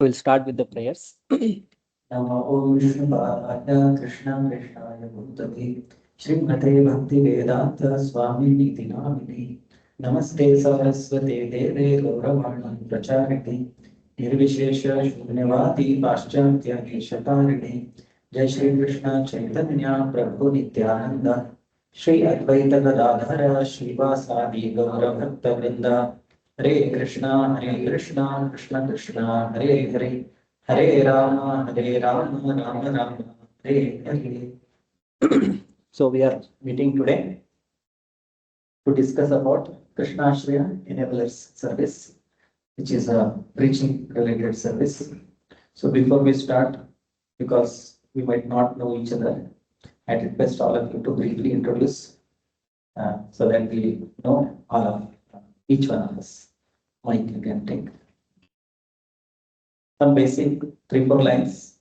We'll start with the prayers. नमो ओम विष्णुपादाय कृष्णाय भूतले श्रीमते भक्तिवेदांत स्वामिनिति नामिने नमस्ते सरस्वते देवे गौरवाणी प्रचारिणे निर्विशेष शून्यवादी पाश्चात्य देशतारिणे जय श्री कृष्ण चैतन्य प्रभु नित्यानंद श्री अद्वैत गदाधर श्रीवासादि गौर भक्त वृंद हरे Krishna Krishna Krishna Hare Hare Hare Ram Ram Ram Hare Hare. So we are meeting today to discuss about Krishna Ashraya Enablers Service, which is a preaching related service. So before we start, because we might not know each other, I request all of you to briefly introduce so that we know all of each one of us. Mike, you can take some basic 3-4 lines.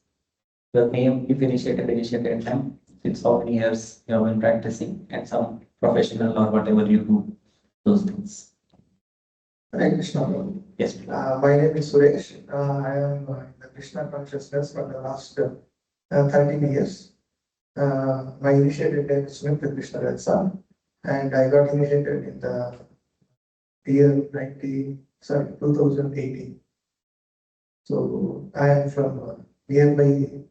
Your name, if initiated time, since how many years you have been practicing, and some professional or whatever you do, those things. Hare Krishna. Yes. My name is Suresh. I am in the Krishna consciousness for the last 13 years. My initiated name is Smith Krishna Retsa, and I got initiated in the year 2018. So I am from nearby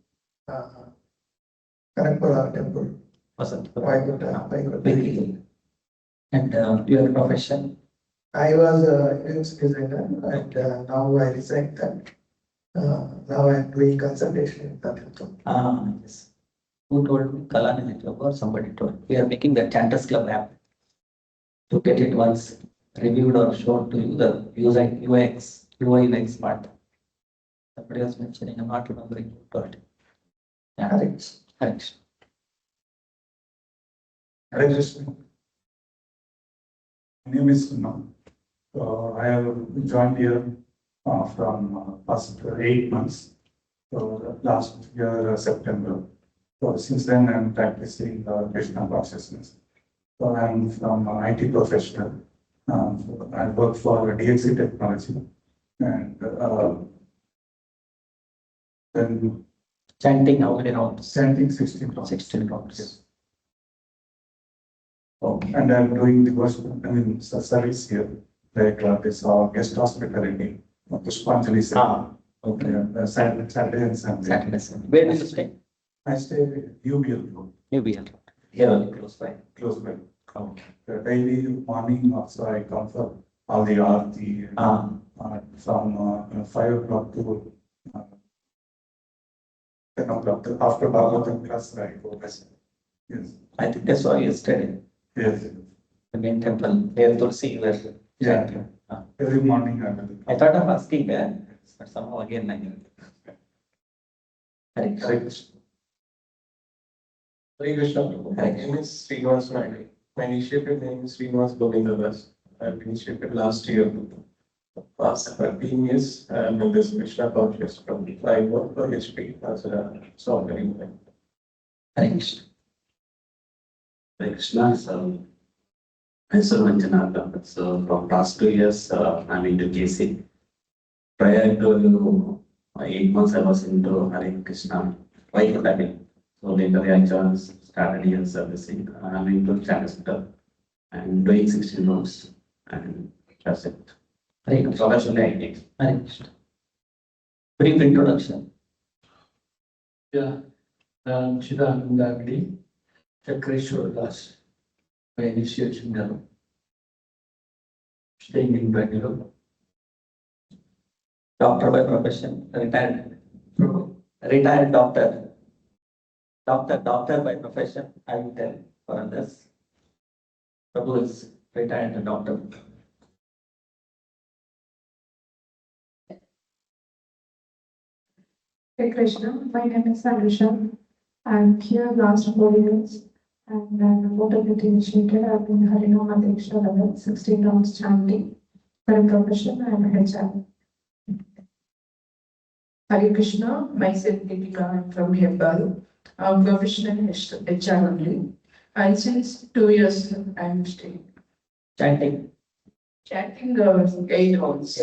Kanakpura temple. Awesome. Vaikuntha. And your profession? I was a UX designer, and now I resigned that. Now I am doing consultation in Tamil. Yes. Who told me? Kalani Network or somebody told. We are making the Chanters Club app. To get it once reviewed or shown to you, the UI UX part. Somebody was mentioning, I'm not remembering who told. Yeah, correct. Hare Krishna. My name is Kunal. I have joined here from past 8 months. Last year, September. So since then, I'm practicing Krishna consciousness. So I'm from IT professional. I work for DXC Technology. And then Chanting how many rounds? chanting 16 rounds. 16 rounds. Yes. Okay. And I'm doing the service here, like this guest hospitality, Pushpanjali. Okay. Saturday and Sunday. Saturday. Where do you stay? I stay at UBL Road, UBL. Here only close by. close by. Okay. Daily morning also I come for all the aarti from 5 o'clock to 10 o'clock. After Bhagavatam class, I go. Yes. I think I saw yesterday. Yes. The main temple near Tulsi where Yeah. chanting. Every morning I will. I thought of asking but somehow again I knew. Hare Hare Krishna. Krishna. Hare Krishna. My name is Srinivas Naidu. My initiated name is Srinivas Govindadas. I have initiated last year. Past 13 years, I'm in this Krishna conscious from I work for HP as a software engineer. Hare Krishna. Hare Krishna. So, myself Manjunatha. So from past 2 years, I'm into KC. Prior to 8 months, I was into Hare Krishna. Vaikuntha. So later I joined, started here servicing. I'm into Channel. I'm doing 16 rounds, and that's it. Hare Krishna. Professionally, I think. Hare Krishna. Brief introduction. Yeah, Chidananda Agni, Chakreshwar Das, my initiation now. Staying in Bangalore. Doctor by profession, retired doctor. Doctor by profession, I will tell for others. Prabhu is retired doctor. Hare Krishna, my name is Anusha. I'm here last 4 years and I'm a mobility initiator. I've been Harinam Adhiksha level, 16 rounds chanting. By profession, I'm a HR. Hare Krishna, myself Deepika, I'm from Hepal. I'm professional HR only. And since 2 years, I'm staying. Chanting. Chanting 8 rounds.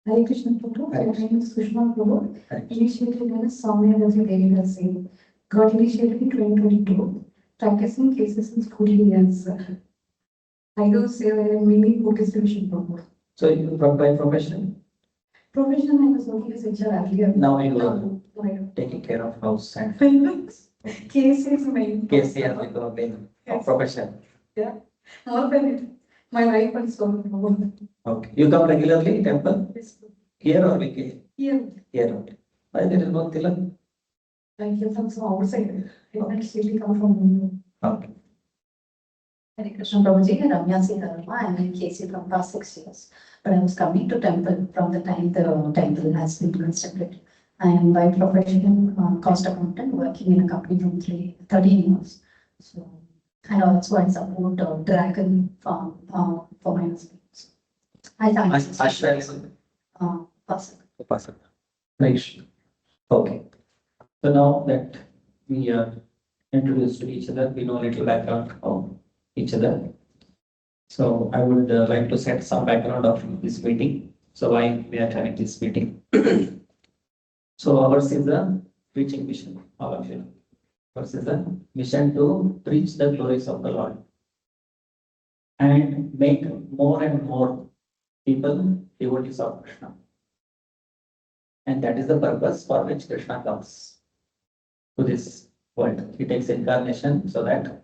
Hare Krishna Prabhu, Hare my name is Sushma Prabhu, Hare initiated in Soumya Ravi Devi Rasi. Got initiated in 2022, practicing cases since 14 years. I do say that I'm mainly focused division Prabhu. So you from by profession, Profession, I was working as HR earlier. now you are No, taking care of house and Case is main. case here with the main Yes. profession. More than it. My life was so Prabhu. Okay, you come regularly temple Yes. here or weekly? Here, Here only. Why there is no tilak? I came from some outside. I did not really come from. Okay. Hare Krishna Prabhuji, Ramya Singh Dharma, I am in KC from past 6 years. But I was coming to temple from the time the temple has been constructed. I am by profession cost accountant working in a company from 13 years. So, and also I support Dragon Farm for my husband. So, I thank Ashra is person. Upasana. Right. Okay. So now that we are introduced to each other, we know a little background of each other. So I would like to set some background of this meeting. So why we are having this meeting. So ours is a preaching mission, all of you. Ours is a mission to preach the glories of the Lord and make more and more people devotees of Krishna. And that is the purpose for which Krishna comes to this world. He takes incarnation so that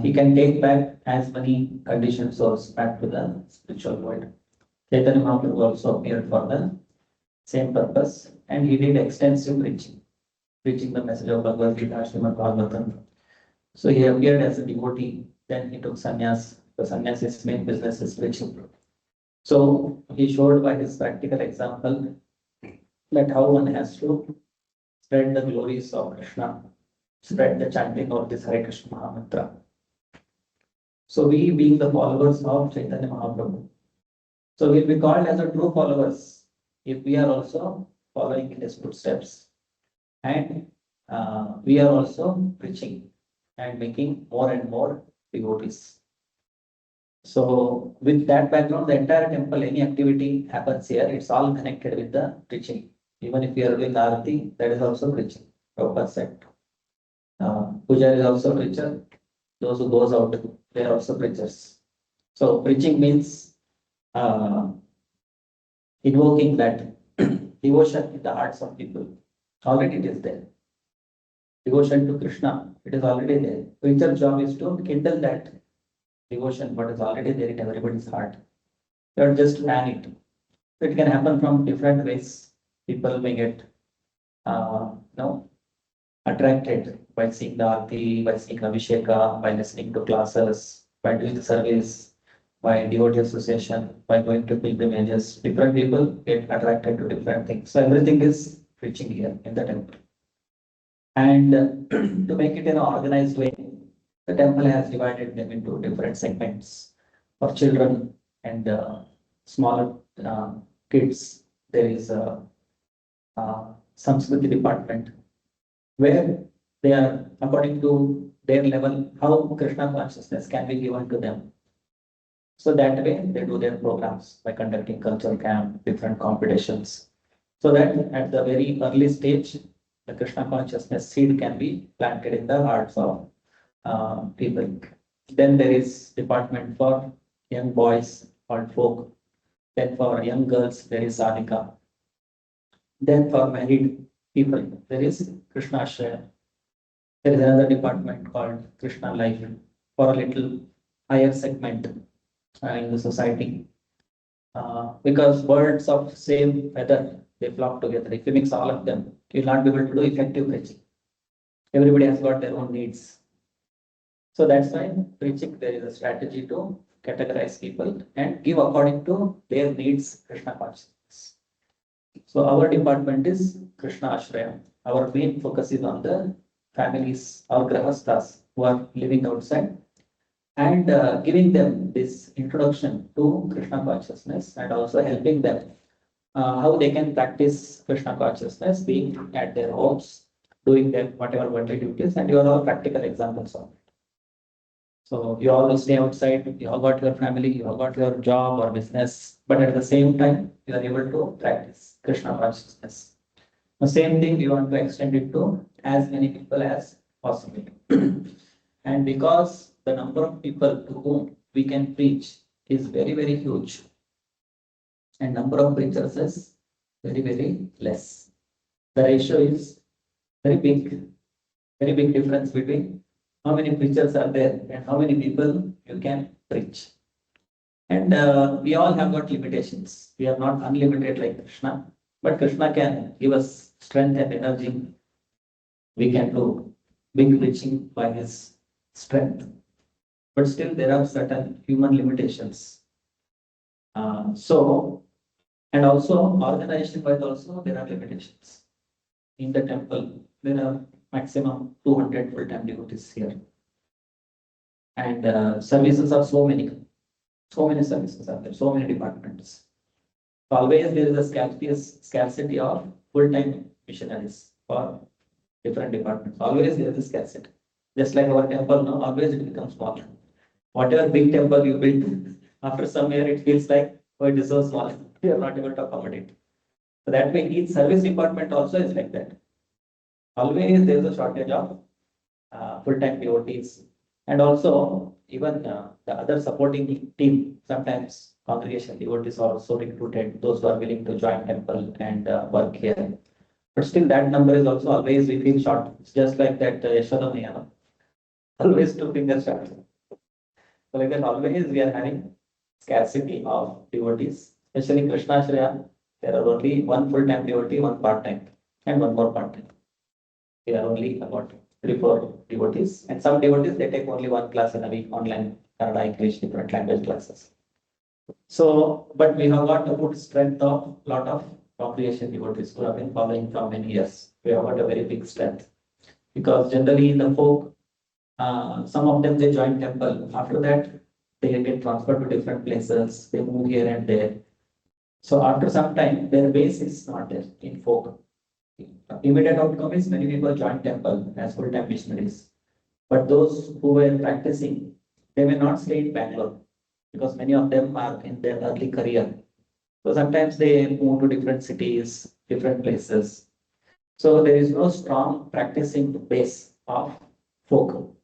he can take back as many conditioned souls back to the spiritual world. Chaitanya Mahaprabhu also appeared for the same purpose, and he did extensive preaching the message of Bhagavad Gita, Srimad Bhagavatam. So he appeared as a devotee, then he took sannyas. The sannyas's main business is preaching. So he showed by his practical example that how one has to spread the glories of Krishna, spread the chanting of this Hare Krishna Mahamantra. So we being the followers of Chaitanya Mahaprabhu, so we'll be called as a true followers if we are also following in his footsteps. And we are also preaching and making more and more devotees. So with that background, the entire temple, any activity happens here, it's all connected with the preaching. Even if we are doing Aarti, that is also preaching. Prabhupada said. Puja is also preacher. Those who goes out, they are also preachers. So preaching means invoking that devotion in the hearts of people. Already it is there. Devotion to Krishna, it is already there. Preacher's job is to kindle that devotion, what is already there in everybody's heart. You are just plan it. It can happen from different ways. People may get attracted by seeing the Aarti, by seeing Abhisheka, by listening to classes, by doing the service, by devotee association, by going to pilgrimages. Different people get attracted to different things. So everything is preaching here in the temple. And to make it in an organized way, the temple has divided them into different segments. For children and smaller kids, there is a Samskriti department where they are, according to their level, how Krishna consciousness can be given to them. So that way they do their programs by conducting cultural camp, different competitions. So that at the very early stage, the Krishna consciousness seed can be planted in the hearts of people. Then there is department for young boys called folk. Then for young girls, there is Sadhika. Then for married people, there is Krishna Ashraya. There is another department called Krishna Life for a little higher segment in the society. Because birds of same feather, they flock together. If you mix all of them, you will not be able to do effective preaching. Everybody has got their own needs. So that's why preaching, there is a strategy to categorize people and give according to their needs Krishna consciousness. So our department is Krishna Ashraya. Our main focus is on the families or grahasthas who are living outside and giving them this introduction to Krishna consciousness and also helping them how they can practice Krishna consciousness, being at their homes, doing their whatever worldly duties, and you are all practical examples of it. So you all will stay outside, you all got your family, you all got your job or business, but at the same time, you are able to practice Krishna consciousness. The same thing we want to extend it to as many people as possible. And because the number of people to whom we can preach is very, very huge, and number of preachers is very, very less. The ratio is very big difference between how many preachers are there and how many people you can preach. And we all have got limitations. We are not unlimited like Krishna, but Krishna can give us strength and energy. We can do big preaching by his strength. But still, there are certain human limitations. And also organization wise also there are limitations. In the temple, there are maximum 200 full-time devotees here. And services are so many services are there, so many departments. Always there is a scarcity of full-time missionaries for different departments. Always there is a scarcity. Just like our temple now, always it becomes small. Whatever big temple you build, after some year it feels like, oh, it is so small. We are not able to accommodate. So that way each service department also is like that. Always there is a shortage of full-time devotees. And also even the other supporting team, sometimes congregation devotees are also recruited, those who are willing to join temple and work here. But still that number is also always we feel short. It's just like that Yashoda Maya, always 2 fingers short. So like that always we are having scarcity of devotees, especially Krishna Shraya. There are only 1 full-time devotee, 1 part-time, and 1 more part-time. We are only about 3-4 devotees, and some devotees they take only 1 class in a week, online, Kannada, English, different language classes. So, but we have got a good strength of lot of congregation devotees who have been following for many years. We have got a very big strength because generally in the folk, some of them they join temple. After that, they get transferred to different places. They move here and there. So after some time, their base is not there in folk. Immediate outcome is many people join temple as full-time missionaries. But those who were practicing, they may not stay in Bangalore because many of them are in their early career. So sometimes they move to different cities, different places. So there is no strong practicing base of folk.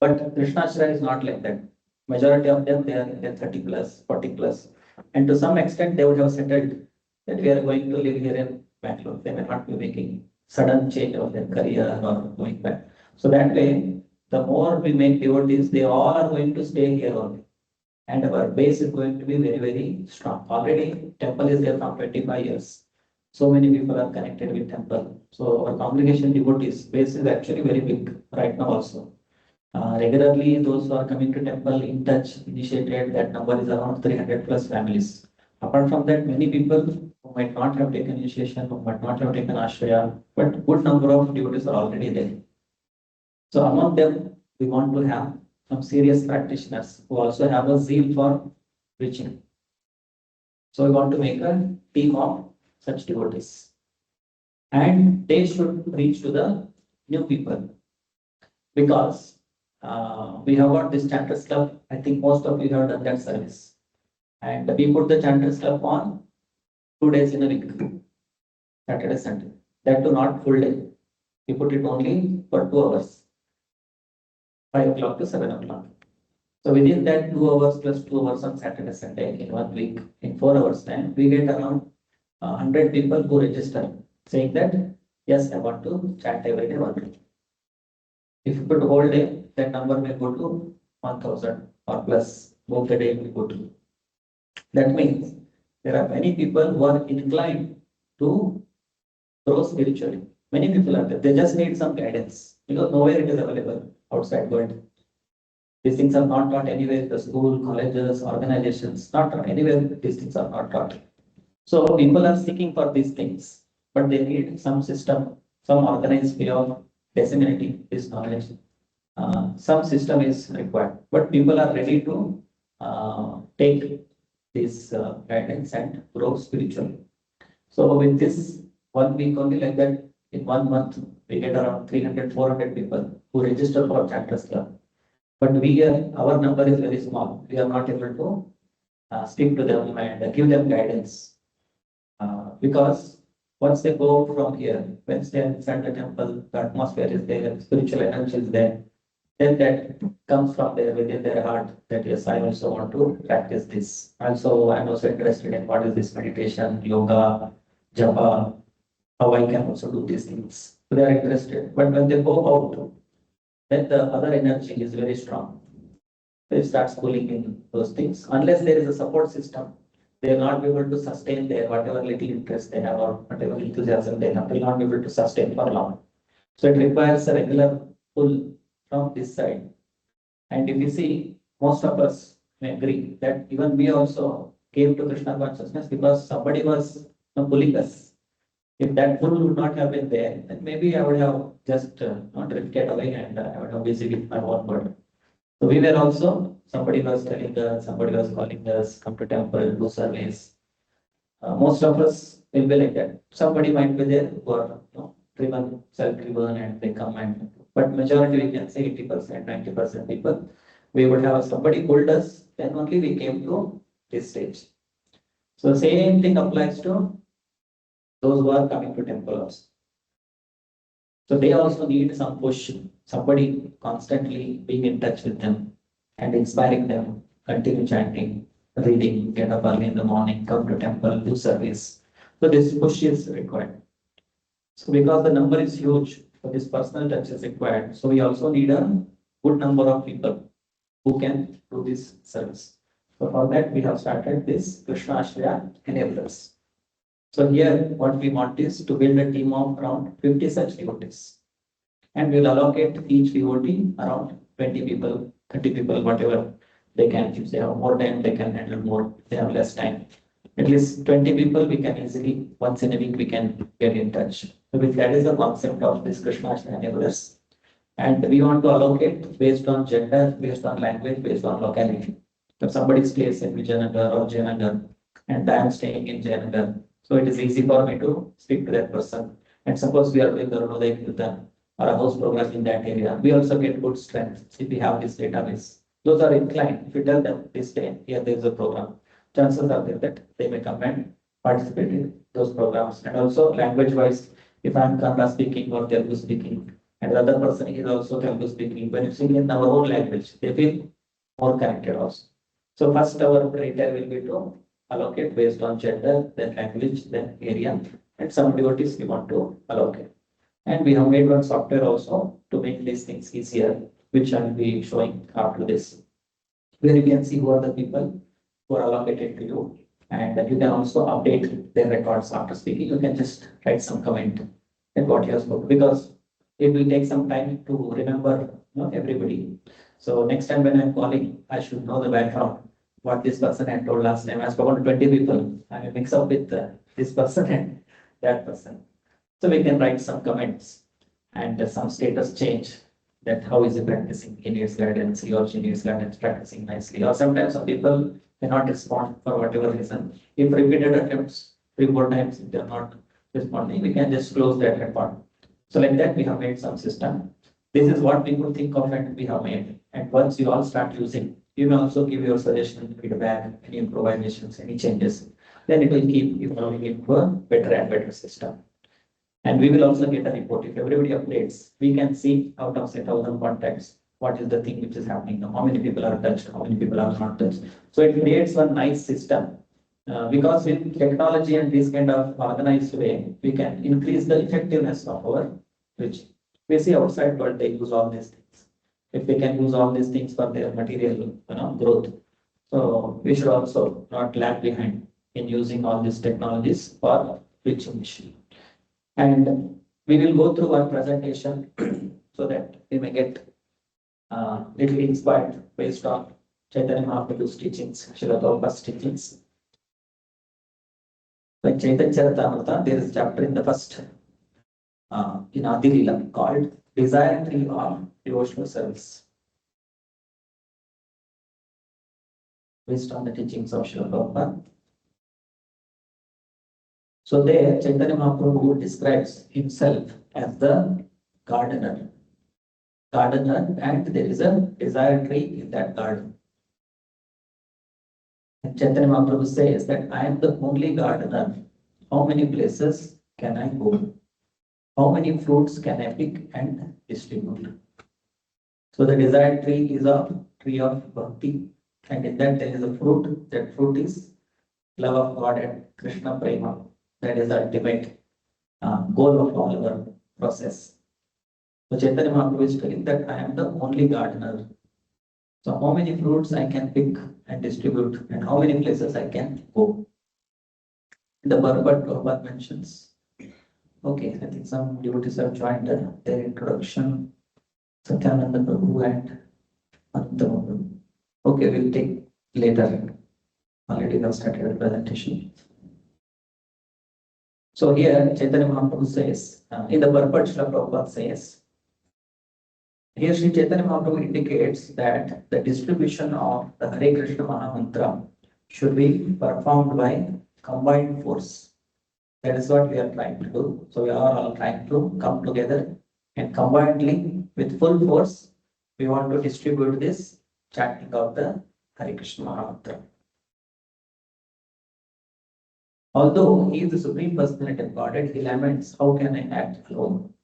But Krishna Shra is not like that. Majority of them, they are in their 30 plus, 40 plus. And to some extent, they would have settled that we are going to live here in Bangalore. They may not be making sudden change of their career or going back. So that way, the more we make devotees, they all are going to stay here only. And our base is going to be very, very strong. Already, temple is there from 25 years. So many people are connected with temple. So our congregation devotees base is actually very big right now also. Regularly, those who are coming to temple in touch, initiated, that number is around 300 plus families. Apart from that, many people who might not have taken initiation, who might not have taken ashraya, but good number of devotees are already there. So among them, we want to have some serious practitioners who also have a zeal for preaching. So we want to make a team of such devotees. And they should reach to the new people. Because we have got this chanters club. I think most of you have done that service. And we put the chanters club on 2 days in a week, Saturday, Sunday. That too not full day. We put it only for 2 hours, 5 o'clock to 7 o'clock. So within that 2 hours plus 2 hours on Saturday, Sunday in 1 week, in 4 hours time, we get around 100 people who register saying that, yes, I want to chant every day 1 week. If you put whole day, that number may go to 1000 or plus, both the day will go to. That means there are many people who are inclined to grow spiritually. Many people are there. They just need some guidance because nowhere it is available outside world. These things are not taught anywhere in the school, colleges, organizations, not taught anywhere. These things are not taught. So people are seeking for these things, but they need some system, some organized way of disseminating this knowledge. Some system is required, but people are ready to take this guidance and grow spiritually. So with this 1 week only like that, in 1 month, we get around 300, 400 people who register for chanters club. But our number is very small. We are not able to speak to them and give them guidance. Because once they go from here, once they are inside the temple, the atmosphere is there, spiritual energy is there, then that comes from there within their heart that yes, I also want to practice this. Also, I'm also interested in what is this meditation, yoga, japa, how I can also do these things. So they are interested. But when they go out, then the other energy is very strong. They start pulling in those things. Unless there is a support system, they will not be able to sustain their whatever little interest they have or whatever enthusiasm they have. They will not be able to sustain for long. So it requires a regular pull from this side. And if you see, most of us may agree that even we also came to Krishna consciousness because somebody was pulling us. If that pull would not have been there, then maybe I would have just not drifted away and I would have busy with my own world. So we were also, somebody was telling us, somebody was calling us, come to temple, do service. Most of us will be like that. Somebody might be there who are driven, self-driven and they come and, but majority we can say 80%, 90% people, we would have somebody pulled us, then only we came to this stage. So same thing applies to those who are coming to temple also. So they also need some push, somebody constantly being in touch with them and inspiring them, continue chanting, reading, get up early in the morning, come to temple, do service. So this push is required. So because the number is huge, so this personal touch is required. So we also need a good number of people who can do this service. So for that we have started this Krishna Ashraya enablers. So here what we want is to build a team of around 50 such devotees. And we'll allocate each devotee around 20 people, 30 people, whatever they can. If they have more time, they can handle more. If they have less time, at least 20 people we can easily, once in a week we can get in touch. So that is the concept of this Krishna enablers. And we want to allocate based on gender, based on language, based on locality. If somebody stays in Vijayanagar or Jayanagar and I am staying in Jayanagar, so it is easy for me to speak to that person. And suppose we are doing the Arunodaya Kirtan or a house program in that area, we also get good strength if we have this database. Those are inclined. If you tell them this day, here there is a program, chances are there that they may come and participate in those programs. And also language wise, if I am Kannada speaking or Telugu speaking, and the other person is also Telugu speaking, when you sing in our own language, they feel more connected also. So first our criteria will be to allocate based on gender, then language, then area, and some devotees we want to allocate. And we have made one software also to make these things easier, which I will be showing after this, where you can see who are the people who are allocated to you. And you can also update their records after speaking. You can just write some comment in what you have spoken, because it will take some time to remember everybody. So next time when I'm calling, I should know the background, what this person had told last time. I spoken to 20 people. I will mix up with this person and that person. So we can write some comments and some status change, that how is he practicing, he needs guidance, he or she needs guidance, practicing nicely. Or sometimes some people cannot respond for whatever reason. If repeated attempts, 3-4 times, if they are not responding, we can just close that record. So like that, we have made some system. This is what people think of and we have made. And once you all start using, you may also give your suggestion, feedback, any improvisations, any changes. Then it will keep evolving into a better and better system. And we will also get a report. If everybody updates, we can see out of say 1,000 contacts, what is the thing which is happening now, how many people are touched, how many people are not touched. So it creates one nice system. Because with technology and this kind of organized way, we can increase the effectiveness of our reach. We see outside world, they use all these things. If they can use all these things for their material growth, so we should also not lag behind in using all these technologies for reaching mission. And we will go through one presentation so that we may get little inspired based on Chaitanya Mahaprabhu's teachings, Srila Prabhupada's teachings. Like Chaitanya Charitamrita, there is a chapter in the first in Adi Leela called Desire Tree of Devotional Service, based on the teachings of Srila Prabhupada. So there, Chaitanya Mahaprabhu describes himself as the gardener. gardener and there is a desire tree in that garden. And Chaitanya Mahaprabhu says that I am the only gardener. How many places can I go? How many fruits can I pick and distribute? So the desired tree is a tree of bhakti, and in that there is a fruit. That fruit is love of God and Krishna Prema. That is the ultimate goal of all our process. So Chaitanya Mahaprabhu is telling that I am the only gardener. So how many fruits I can pick and distribute, and how many places I can go? The Bhagavad Prabhupada mentions. Okay, I think some devotees have joined their introduction. Satyananda Prabhu and Ananta Prabhu. Okay, we'll take later. Already we have started the presentation. So here Chaitanya Mahaprabhu says, in the Bhagavad Srila Prabhupada says, here Sri Chaitanya Mahaprabhu indicates that the distribution of the Hare Krishna Mahamantra should be performed by combined force. That is what we are trying to do. So we are all trying to come together and combinedly with full force, we want to distribute this chanting of the Hare Krishna Mahamantra. Although he is the Supreme Personality of Godhead, he laments, how can I act alone?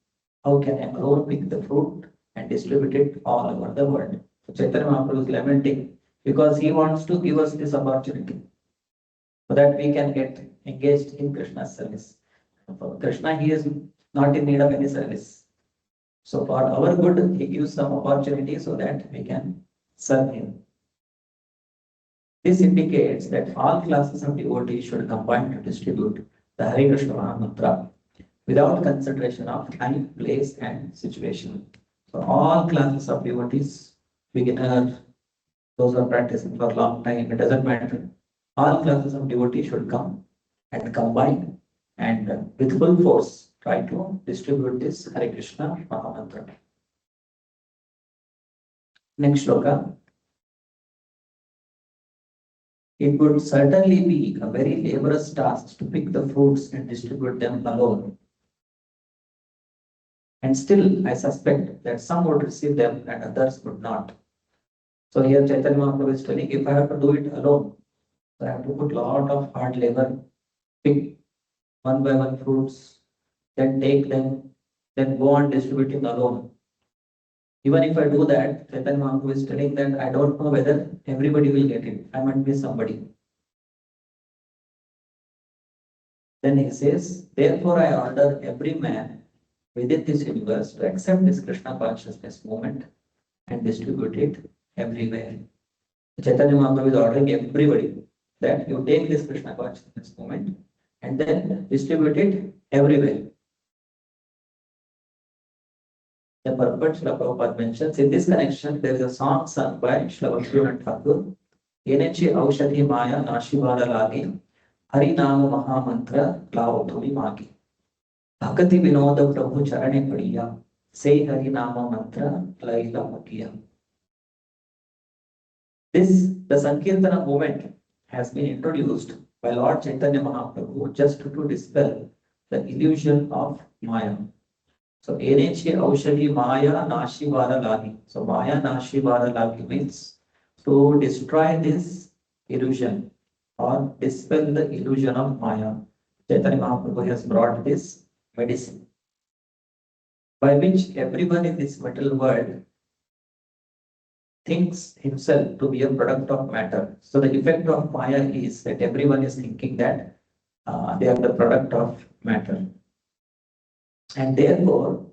How can I alone pick the fruit and distribute it all over the world? So Chaitanya Mahaprabhu is lamenting because he wants to give us this opportunity so that we can get engaged in Krishna's service. For Krishna, he is not in need of any service. So for our good, he gives some opportunity so that we can serve him. This indicates that all classes of devotees should combine to distribute the Hare Krishna Mahamantra without consideration of time, place, and situation. So all classes of devotees, beginner, those who are practicing for a long time, it doesn't matter. All classes of devotees should come and combine and with full force try to distribute this Hare Krishna Mahamantra. Next shloka. It would certainly be a very laborious task to pick the fruits and distribute them alone. And still, I suspect that some would receive them and others would not. So here Chaitanya Mahaprabhu is telling, if I have to do it alone, so I have to put a lot of hard labor, pick one by one fruits, then take them, then go on distributing alone. Even if I do that, Chaitanya Mahaprabhu is telling that I don't know whether everybody will get it. I might miss somebody. Then he says, therefore I order every man within this universe to accept this Krishna consciousness movement and distribute it everywhere. Chaitanya Mahaprabhu is ordering everybody that you take this Krishna consciousness movement and then distribute it everywhere. The purport Srila Prabhupada mentions in this connection, there is a song sung by Srila Bhaktivinoda Thakur, Yenechi Aushadhi Maya Nashivada Lagi, Hari Nama Mahamantra Lao Dhumi Magi. Bhakati Vinoda Prabhu Charane Padiya, Say Hari Nama Mantra Laila Magiya. The Sankirtana movement has been introduced by Lord Chaitanya Mahaprabhu just to dispel the illusion of Maya. So, Eneche Aushadhi Maya Nashivara Lagi. So, Maya Nashivara Lagi means to destroy this illusion or dispel the illusion of Maya. Chaitanya Mahaprabhu has brought this medicine by which everyone in this material world thinks himself to be a product of matter. So, the effect of Maya is that everyone is thinking that they are the product of matter. And therefore,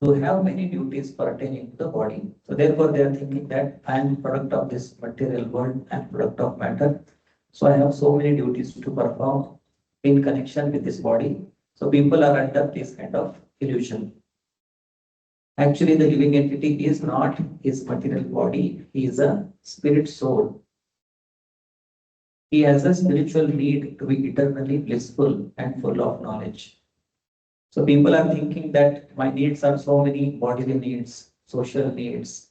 to have many duties pertaining to the body. So therefore, they are thinking that I am product of this material world, I am product of matter. So I have so many duties to perform in connection with this body. So people are under this kind of illusion. Actually, the living entity is not his material body, he is a spirit soul. He has a spiritual need to be eternally blissful and full of knowledge. So people are thinking that my needs are so many bodily needs, social needs.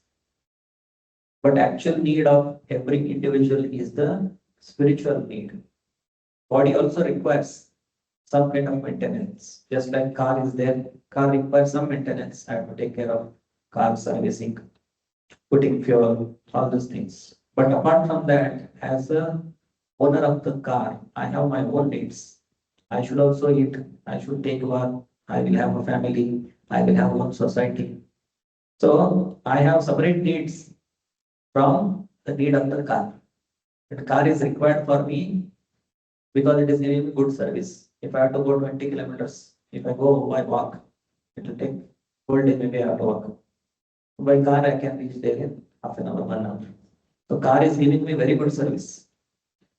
But actual need of every individual is the spiritual need. Body also requires some kind of maintenance. Just like car is there, car requires some maintenance. I have to take care of car servicing, putting fuel, all those things. But apart from that, as a owner of the car, I have my own needs. I should also eat, I should take work, I will have a family, I will have one society. So I have separate needs from the need of the car. The car is required for me because it is giving me good service. If I have to go 20 kilometers, if I go by walk, it will take whole day, maybe I have to walk. By car, I can reach there in half an hour, 1 hour. So car is giving me very good service.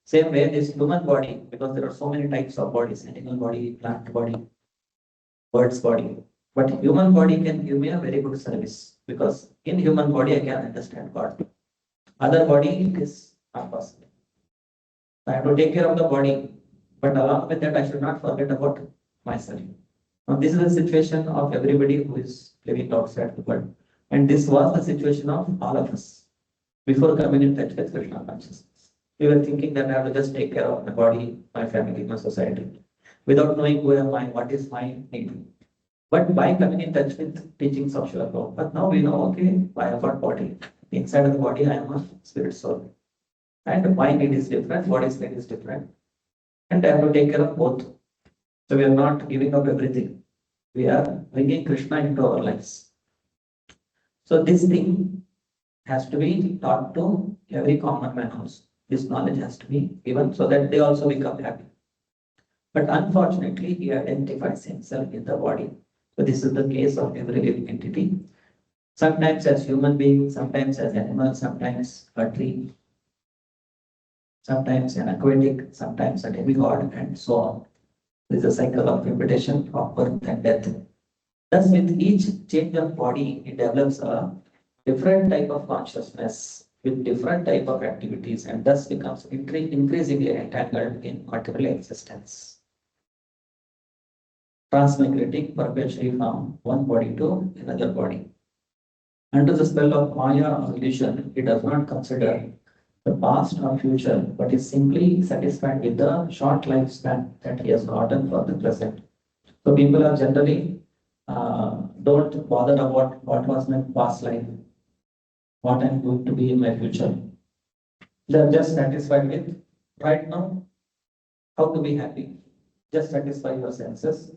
Same way, this human body, because there are so many types of bodies, animal body, plant body, bird's body. But human body can give me a very good service because in human body, I can understand God. Other body, it is not possible. I have to take care of the body, but along with that, I should not forget about myself. Now, this is the situation of everybody who is living outside the world. And this was the situation of all of us before coming in touch with Krishna consciousness. We were thinking that I have to just take care of my body, my family, my society, without knowing who am I, what is my need. But by coming in touch with teachings of Srila Prabhupada, now we know, okay, I have got body. Inside of the body, I am a spirit soul. And my need is different, body's need is different. And I have to take care of both. So we are not giving up everything. We are bringing Krishna into our lives. So this thing has to be taught to every common man also. This knowledge has to be given so that they also become happy. But unfortunately, he identifies himself in the body. So this is the case of every living entity. Sometimes as human being, sometimes as animal, sometimes a tree, sometimes an aquatic, sometimes a demigod, and so on. This is a cycle of repetition of birth and death. Thus, with each change of body, it develops a different type of consciousness with different type of activities, and thus becomes increasingly entangled in material existence, transmigrating perpetually from one body to another body. Under the spell of Maya or illusion, it does not consider the past or future, but is simply satisfied with the short lifespan that he has gotten for the present. So people are generally don't bother about what was my past life, what I'm going to be in my future. They're just satisfied with right now, how to be happy. Just satisfy your senses.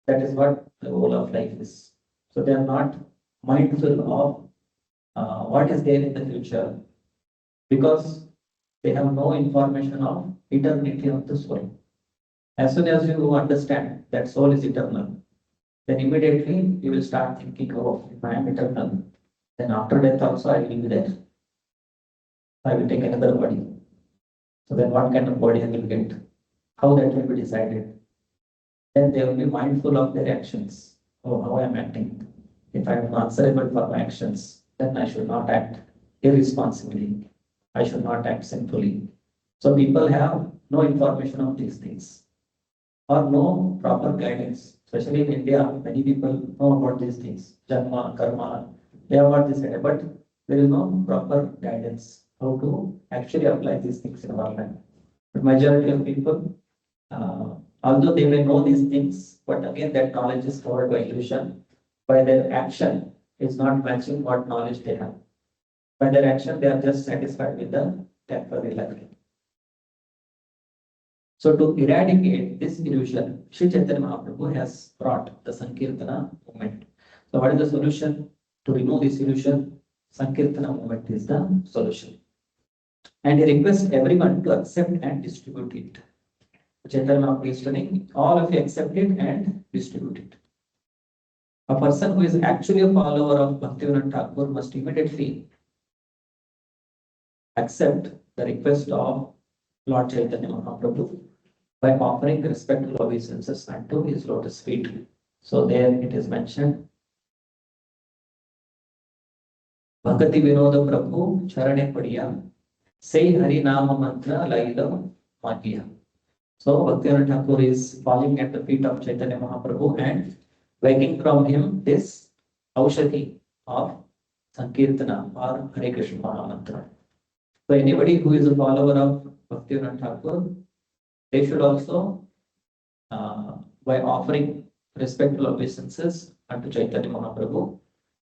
That is what the goal of life is. So they are not mindful of what is there in the future because they have no information of eternity of the soul. As soon as you understand that soul is eternal, then immediately you will start thinking, oh, if I am eternal, then after death also I will be there. I will take another body. So then what kind of body I will get? How that will be decided? Then they will be mindful of their actions. Oh, how I am acting. If I am answerable for my actions, then I should not act irresponsibly. I should not act sinfully. So people have no information of these things or no proper guidance. Especially in India, many people know about these things, Janma, Karma, they have got this idea, but there is no proper guidance how to actually apply these things in our life. The majority of people, although they may know these things, but again that knowledge is covered by illusion. By their action is not matching what knowledge they have. By their action, they are just satisfied with the temporary life. So to eradicate this illusion, Sri Chaitanya Mahaprabhu has brought the Sankirtana movement. So what is the solution? To remove this illusion, Sankirtana movement is the solution. And he requests everyone to accept and distribute it. Chaitanya Mahaprabhu is telling, all of you accept it and distribute it. A person who is actually a follower of Bhaktivinoda Thakur must immediately accept the request of Lord Chaitanya Mahaprabhu by offering respectful obeisances unto his lotus feet. So there it is mentioned, Bhakti Vinoda Prabhu Charane Padiya, say Hari Nama Mantra Laidam Magiya. So Bhaktivinoda Thakur is falling at the feet of Chaitanya Mahaprabhu and begging from him this Aushadhi of Sankirtana or Hare Krishna Mahamantra. So anybody who is a follower of Bhaktivinoda Thakur, they should also, by offering respectful obeisances unto Chaitanya Mahaprabhu,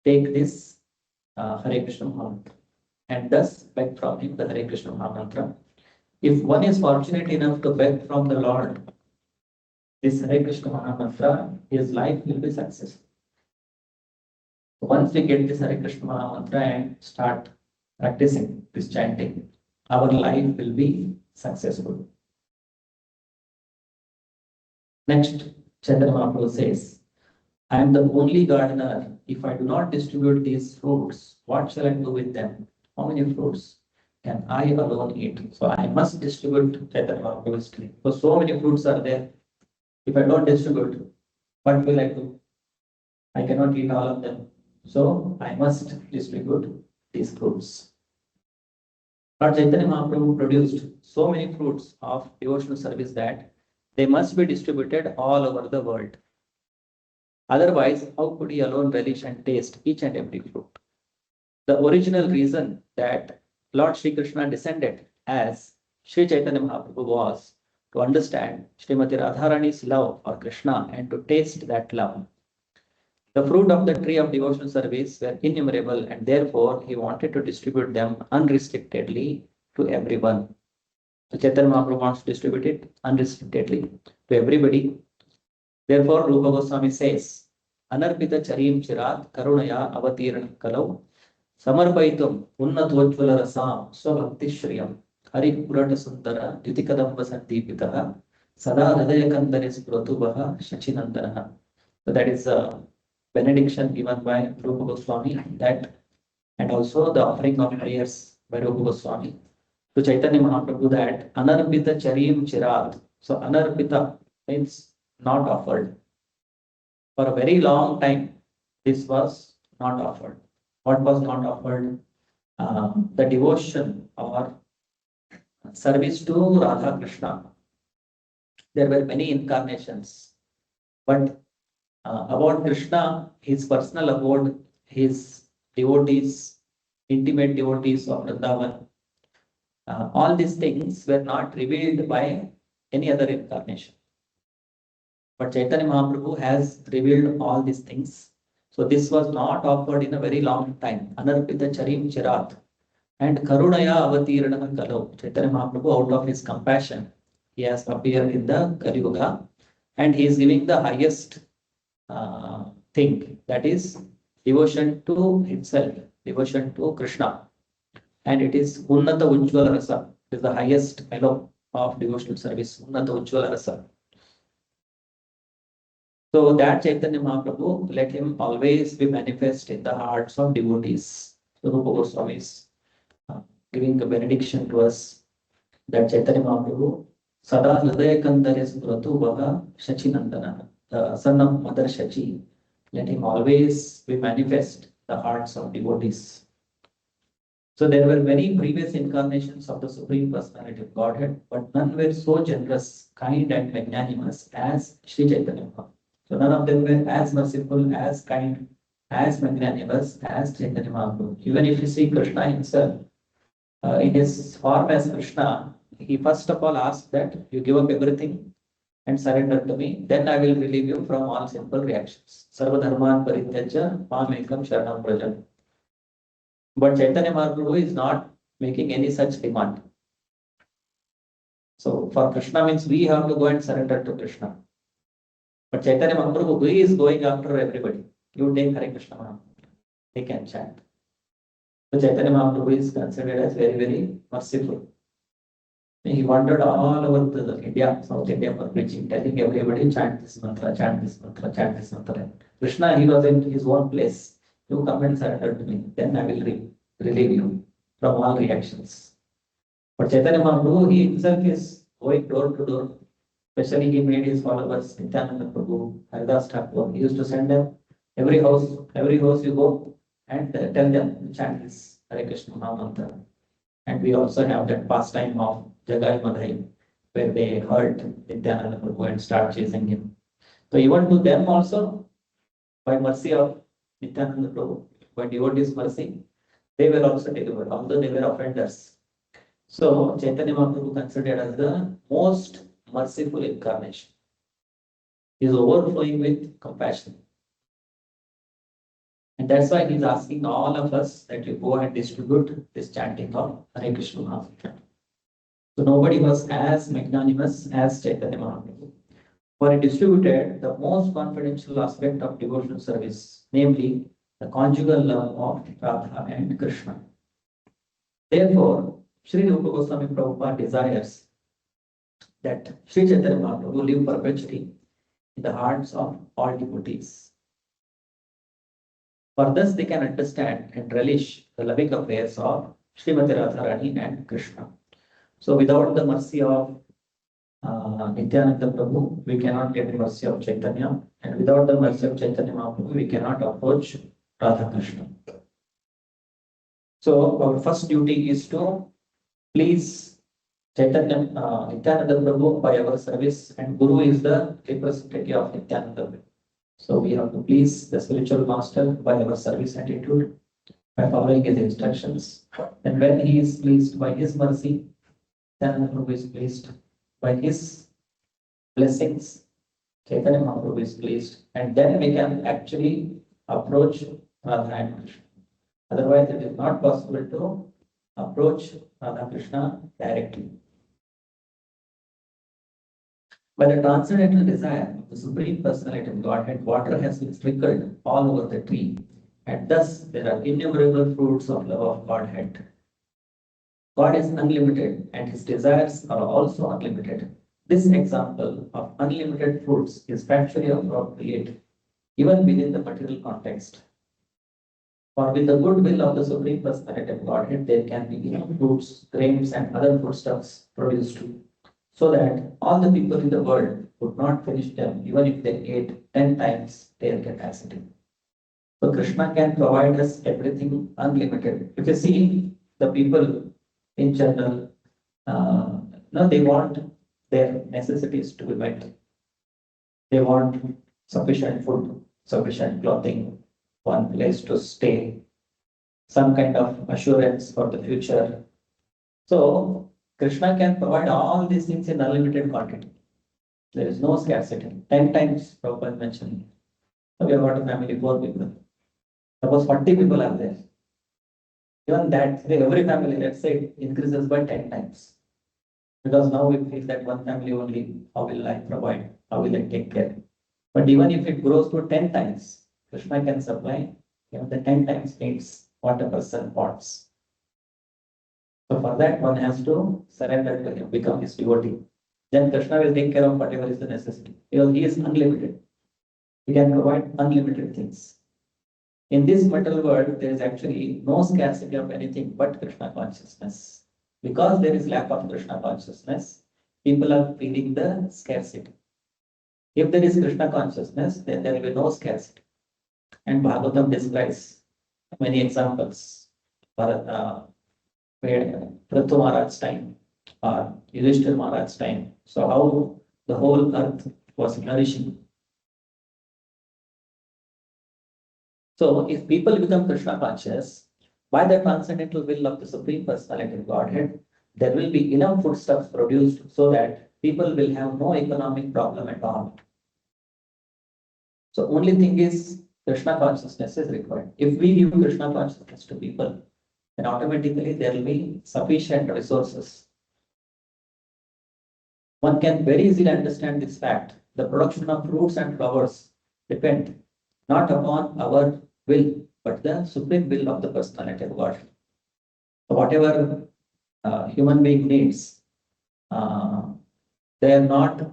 take this Hare Krishna Mahamantra and thus beg from him the Hare Krishna Mahamantra. If one is fortunate enough to beg from the Lord this Hare Krishna Mahamantra, his life will be successful. Once we get this Hare Krishna Mahamantra and start practicing this chanting, our life will be successful. Next, Chaitanya Mahaprabhu says, I am the only gardener. If I do not distribute these fruits, what shall I do with them? How many fruits can I alone eat? So I must distribute Chaitanya Mahaprabhu's tree. Because so many fruits are there. If I don't distribute, what will I do? I cannot eat all of them. So I must distribute these fruits. Lord Chaitanya Mahaprabhu produced so many fruits of devotional service that they must be distributed all over the world. Otherwise, how could he alone relish and taste each and every fruit? The original reason that Lord Sri Krishna descended as Sri Chaitanya Mahaprabhu was to understand Srimati Radharani's love for Krishna and to taste that love. The fruit of the tree of devotional service were innumerable, and therefore he wanted to distribute them unrestrictedly to everyone. So Chaitanya Mahaprabhu wants to distribute it unrestrictedly to everybody. Therefore, Rupa Goswami says, Anarpita charim chirat karunaya avatirana kalau samarpaitum unnatuvajvala rasam swabhakti shriyam hari purata sundara yutikadamba sandipitaha sada hridayakandare spratubaha shachinandanaha. So that is a benediction given by Rupa Goswami, that and also the offering of prayers by Rupa Goswami to Chaitanya Mahaprabhu, that Anarpita charim chirat. So Anarpita means not offered. For a very long time, this was not offered. What was not offered? The devotion or service to Radha Krishna. There were many incarnations, but about Krishna, his personal abode, his devotees, intimate devotees of Vrindavan, all these things were not revealed by any other incarnation. But Chaitanya Mahaprabhu has revealed all these things. So this was not offered in a very long time. Anarpita charim chirat and karunaya avatirana kalau. Chaitanya Mahaprabhu, out of his compassion, he has appeared in the Kali Yuga, and he is giving the highest thing, that is devotion to himself, devotion to Krishna. And it is Unnata Ujjvala Rasa. It is the highest fellow of devotional service, Unnata Ujjvala Rasa. So that Chaitanya Mahaprabhu, let him always be manifest in the hearts of devotees. So Rupa Goswami is giving a benediction to us that Chaitanya Mahaprabhu, Sada Hridaya Kandare Spratu Bhaga Shachinandana, the son of Mother Shachi, let him always be manifest the hearts of devotees. So there were many previous incarnations of the Supreme Personality of Godhead, but none were so generous, kind and magnanimous as Sri Chaitanya Mahaprabhu. So none of them were as merciful, as kind, as magnanimous as Chaitanya Mahaprabhu. Even if you see Krishna himself, in his form as Krishna, he first of all asked that you give up everything and surrender to me, then I will relieve you from all simple reactions. Sarva dharman parityaja mam ekam sharanam praja. But Chaitanya Mahaprabhu is not making any such demand. So for Krishna means we have to go and surrender to Krishna. But Chaitanya Mahaprabhu, he is going after everybody. You take Hare Krishna Mahaprabhu, they can chant. So Chaitanya Mahaprabhu is considered as very, very merciful. He wandered all over the India, South India for preaching, telling everybody chant this mantra, chant this mantra, chant this mantra. Krishna, he was in his own place. You come and surrender to me, then I will relieve you from all reactions. But Chaitanya Mahaprabhu, he himself is going door to door. Especially he made his followers, Nityananda Prabhu, Haridas Thakur. He used to send them every house you go and tell them to chant this Hare Krishna Mahamantra. And we also have that pastime of Jagai Madhai, where they hurt Nityananda Prabhu and start chasing him. So even to them also, by mercy of Nityananda Prabhu, by devotees' mercy, they were also delivered, although they were offenders. So Chaitanya Mahaprabhu considered as the most merciful incarnation. He is overflowing with compassion. And And that's why he's asking all of us that you go and distribute this chanting of Hare Krishna Mahamantra. So nobody was as magnanimous as Chaitanya Mahaprabhu. For he distributed the most confidential aspect of devotional service, namely the conjugal love of Radha and Krishna. Therefore, Sri Rupa Goswami Prabhupada desires that Sri Chaitanya Mahaprabhu live perpetually in the hearts of all devotees. For thus they can understand and relish the loving affairs of Srimati Radharani and Krishna. So without the mercy of Nityananda Prabhu, we cannot get the mercy of Chaitanya, and without the mercy of Chaitanya Mahaprabhu, we cannot approach Radha Krishna. So our first duty is to please Chaitanya, Nityananda Prabhu by our service, and Guru is the representative of Nityananda Prabhu. So we have to please the spiritual master by our service attitude, by following his instructions. And when he is pleased by his mercy, Nityananda Prabhu is pleased by his blessings, Chaitanya Mahaprabhu is pleased, and then we can actually approach Radha and Krishna. Otherwise, it is not possible to approach Radha Krishna directly. By the transcendental desire of the Supreme Personality of Godhead, water has been sprinkled all over the tree, and thus there are innumerable fruits of love of Godhead. God is unlimited, and his desires are also unlimited. This example of unlimited fruits is factually appropriate even within the material context. For with the goodwill of the Supreme Personality of Godhead, there can be enough fruits, grains, and other foodstuffs produced, so that all the people in the world would not finish them even if they ate 10 times their capacity. So Krishna can provide us everything unlimited. If you see the people in general, they want their necessities to be met. They want sufficient food, sufficient clothing, one place to stay, some kind of assurance for the future. So Krishna can provide all these things in unlimited quantity. There is no scarcity. 10 times Prabhupada mentioned. So we have got a family, 4 people. Suppose 40 people are there. Even that, every family, let's say, it increases by 10 times. Because now we feel that one family only, how will I provide? How will I take care? But even if it grows to 10 times, Krishna can supply even the 10 times needs what a person wants. So for that, one has to surrender to him, become his devotee. Then Krishna will take care of whatever is the necessity. Because he is unlimited. He can provide unlimited things. In this material world, there is actually no scarcity of anything but Krishna consciousness. Because there is lack of Krishna consciousness, people are feeling the scarcity. If there is Krishna consciousness, then there will be no scarcity. And Bhagavatam describes many examples. Prithu Maharaj's time or Yudhishthira Maharaj's time. So how the whole earth was nourishing. So if people become Krishna conscious, by the transcendental will of the Supreme Personality of Godhead, there will be enough foodstuffs produced so that people will have no economic problem at all. So only thing is Krishna consciousness is required. If we give Krishna consciousness to people, then automatically there will be sufficient resources. One can very easily understand this fact. The production of fruits and flowers depend not upon our will, but the supreme will of the personality of God. So whatever human being needs, they are not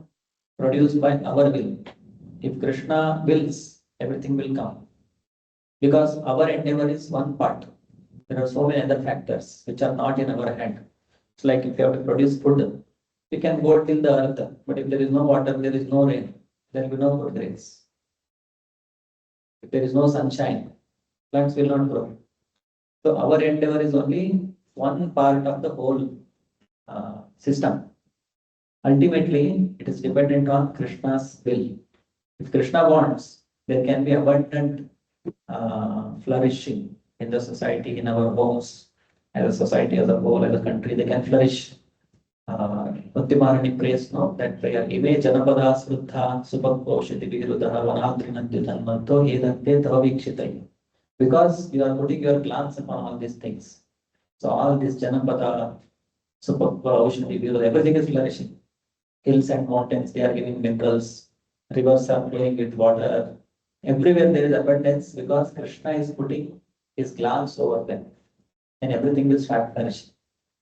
produced by our will. If Krishna wills, everything will come. Because our endeavor is one part. There are so many other factors which are not in our hand. It's like if you have to produce food, you can go till the earth, but if there is no water, there is no rain, there will be no food grains. If there is no sunshine, plants will not grow. So our endeavor is only one part of the whole system. Ultimately, it is dependent on Krishna's will. If Krishna wants, there can be abundant flourishing in the society, in our homes, as a society as a whole, as a country, they can flourish. Bhakti prays no that prayer. Ime janapada sruddha subhakoshiti viruddha vanadrinadya tanmanto edante tavavikshitai. Because you are putting your glance upon all these things. So all this Janapada, super ocean review, everything is flourishing. Hills and mountains, they are giving minerals, rivers are flowing with water. Everywhere there is abundance because Krishna is putting his glance over them and everything will start flourishing.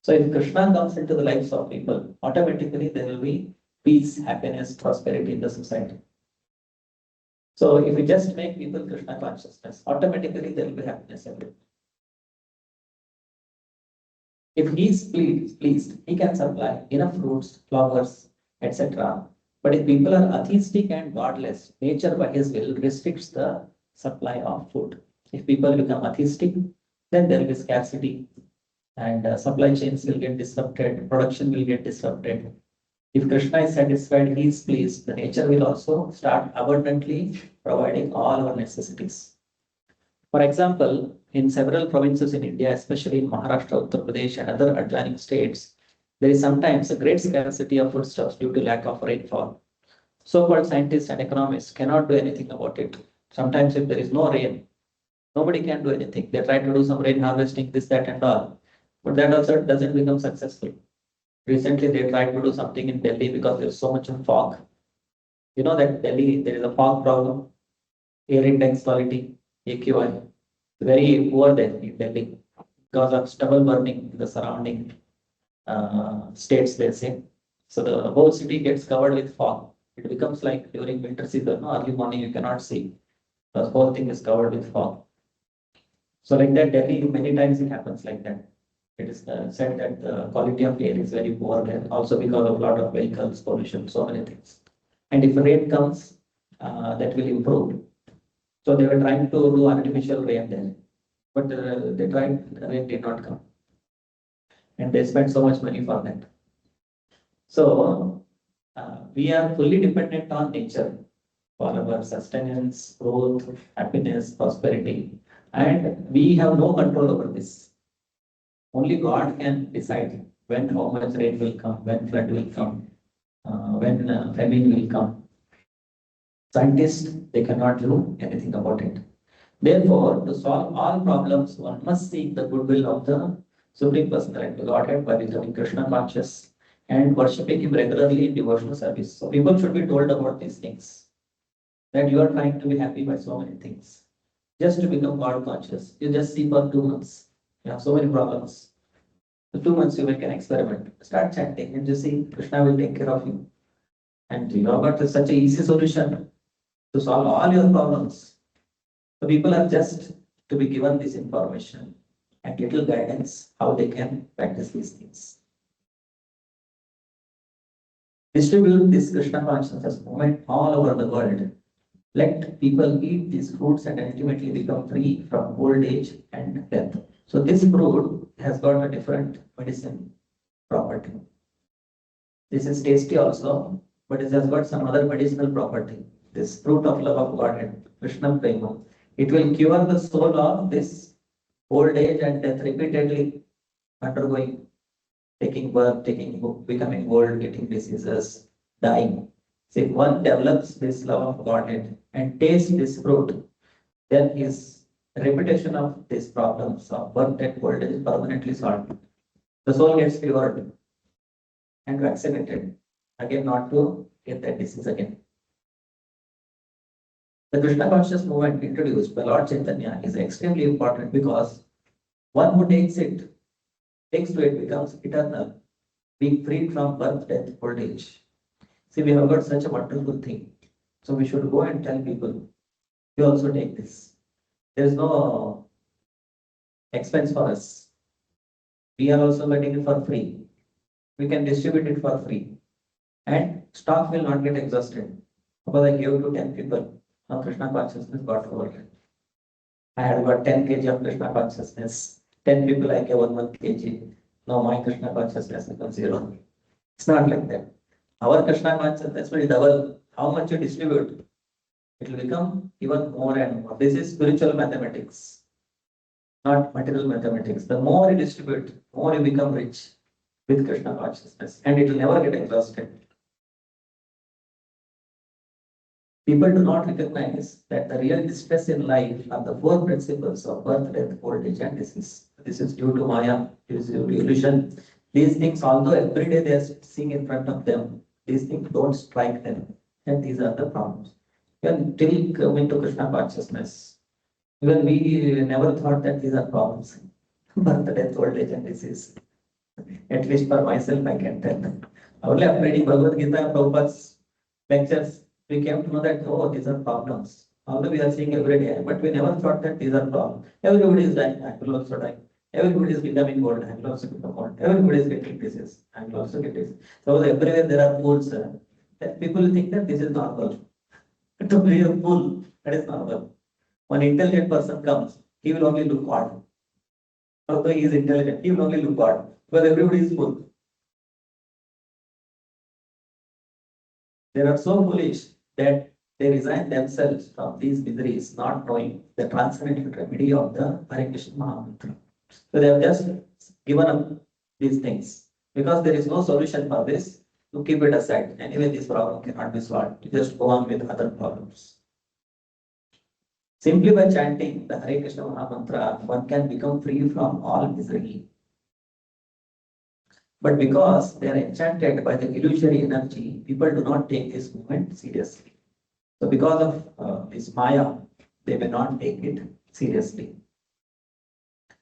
So if Krishna comes into the lives of people, automatically there will be peace, happiness, prosperity in the society. So if we just make people Krishna consciousness, automatically there will be happiness everywhere. If he is pleased, he can supply enough fruits, flowers, etc. But if people are atheistic and godless, nature by his will restricts the supply of food. If people become atheistic, then there will be scarcity and supply chains will get disrupted, production will get disrupted. If Krishna is satisfied, he is pleased, the nature will also start abundantly providing all our necessities. For example, in several provinces in India, especially in Maharashtra, Uttar Pradesh, and other adjoining states, there is sometimes a great scarcity of foodstuffs due to lack of rainfall. So-called scientists and economists cannot do anything about it. Sometimes if there is no rain, nobody can do anything. They try to do some rain harvesting, this, that, and all. But that also doesn't become successful. Recently, they tried to do something in Delhi because there's so much of fog. You know that Delhi, there is a fog problem, air index quality, AQI, very poor there in Delhi because of stubble burning in the surrounding states, they say. So the whole city gets covered with fog. It becomes like during winter season, no, early morning you cannot see. The whole thing is covered with fog. So like that, Delhi, many times it happens like that. It is said that the quality of air is very poor there, also because of a lot of vehicles, pollution, so many things. And if rain comes, that will improve. So they were trying to do artificial rain there, but they tried, the rain did not come. And they spent so much money for that. So we are fully dependent on nature for our sustenance, growth, happiness, prosperity, and we have no control over this. Only God can decide when how much rain will come, when flood will come, when famine will come. Scientists, they cannot do anything about it. Therefore, to solve all problems, one must seek the goodwill of the Supreme Personality, Godhead, by becoming Krishna conscious and worshipping Him regularly in devotional service. So people should be told about these things. That you are trying to be happy by so many things. Just to become God conscious, you just see for 2 months. You have so many problems. For 2 months, you make an experiment. Start chanting and just see Krishna will take care of you. And you have got such an easy solution to solve all your problems. So people are just to be given this information and little guidance how they can practice these things. Distribute this Krishna consciousness movement all over the world. Let people eat these fruits and ultimately become free from old age and death. So this fruit has got a different medicine property. This is tasty also, but it has got some other medicinal property. This fruit of love of Godhead, Krishna Prema, it will cure the soul of this old age and death repeatedly undergoing, taking birth, becoming old, getting diseases, dying. So if one develops this love of Godhead and tastes this fruit, then his repetition of these problems of birth and old age is permanently solved. The soul gets cured and vaccinated, again not to get that disease again. The Krishna conscious movement introduced by Lord Chaitanya is extremely important because one who takes to it becomes eternal, being freed from birth, death, old age. See, we have got such a wonderful thing. So we should go and tell people, you also take this. There is no expense for us. We are also getting it for free. We can distribute it for free. And stock will not get exhausted. Suppose I give to 10 people, now Krishna consciousness got over. I had got 10 kg of Krishna consciousness. 10 people I gave 1 kg. Now my Krishna consciousness becomes 0. It's not like that. Our Krishna consciousness will double. How much you distribute, it will become even more and more. This is spiritual mathematics, not material mathematics. The more you distribute, more you become rich with Krishna consciousness, and it will never get exhausted. People do not recognize that the real distress in life are the four principles of birth, death, old age, and disease. This is due to Maya, this is due to illusion. These things, although every day they are seeing in front of them, these things don't strike them. And these are the problems. When till coming to Krishna consciousness, even we never thought that these are problems. Birth, death, old age, and disease. At least for myself, I can tell. Only after reading Bhagavad Gita, Prabhupada's lectures, we came to know that, oh, these are problems. Although we are seeing every day, but we never thought that these are problems. Everybody is dying, I will also die. Everybody is becoming old, I will also become old. Everybody is getting disease, I will also get disease. So everywhere there are fools, that people think that this is normal. To be a fool, that is normal. One intelligent person comes, he will only look odd. Although he is intelligent, he will only look odd. Because everybody is fool. They are so foolish that they resign themselves from these miseries, not knowing the transcendental remedy of the Hare Krishna Mahamantra. So they have just given up these things because there is no solution for this. To keep it aside. Anyway, this problem cannot be solved. You just go on with other problems. Simply by chanting the Hare Krishna Mahamantra, one can become free from all misery. But because they are enchanted by the illusory energy, people do not take this movement seriously. So because of this Maya, they may not take it seriously.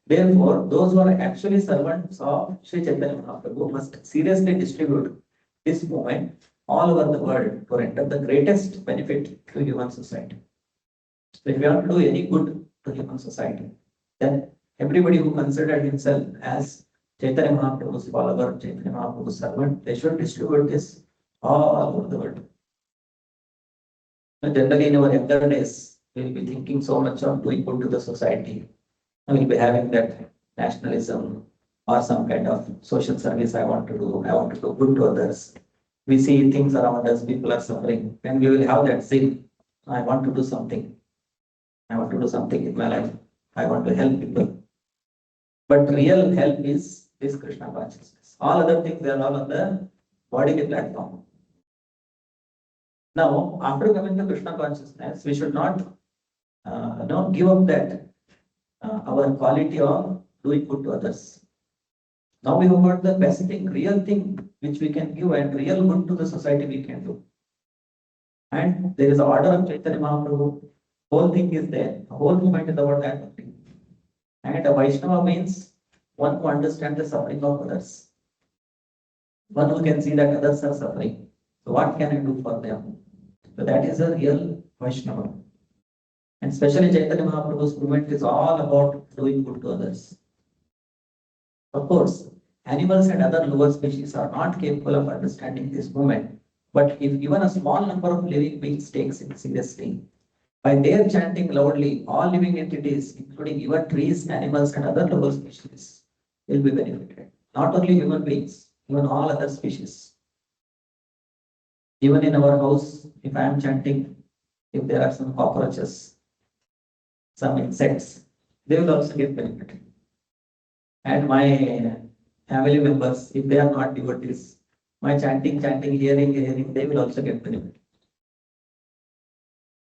Therefore, those who are actually servants of Sri Chaitanya Mahaprabhu must seriously distribute this movement all over the world to render the greatest benefit to human society. So if you want to do any good to human society, then everybody who considered himself as Chaitanya Mahaprabhu's follower, Chaitanya Mahaprabhu's servant, they should distribute this all over the world. Generally, in our younger days, we will be thinking so much of doing good to the society. We will be having that nationalism or some kind of social service I want to do good to others. We see things around us, people are suffering, and we will have that zeal. I want to do something. I want to do something in my life. I want to help people. But real help is this Krishna consciousness. All other things, they are all on the body platform. Now, after coming to Krishna consciousness, we should not give up that our quality of doing good to others. Now we have got the best thing, real thing which we can give and real good to the society we can do. And there is an order of Chaitanya Mahaprabhu. Whole thing is there. The whole movement is about that only. And a Vaishnava means one who understands the suffering of others. One who can see that others are suffering. So what can I do for them? So that is a real Vaishnava. And especially Chaitanya Mahaprabhu's movement is all about doing good to others. Of course, animals and other lower species are not capable of understanding this movement. But if even a small number of living beings takes it seriously, by their chanting loudly, all living entities, including even trees, animals, and other lower species, will be benefited. Not only human beings, even all other species. Even in our house, if I am chanting, if there are some cockroaches, some insects, they will also get benefited. And my family members, if they are not devotees, my chanting, hearing, they will also get benefited.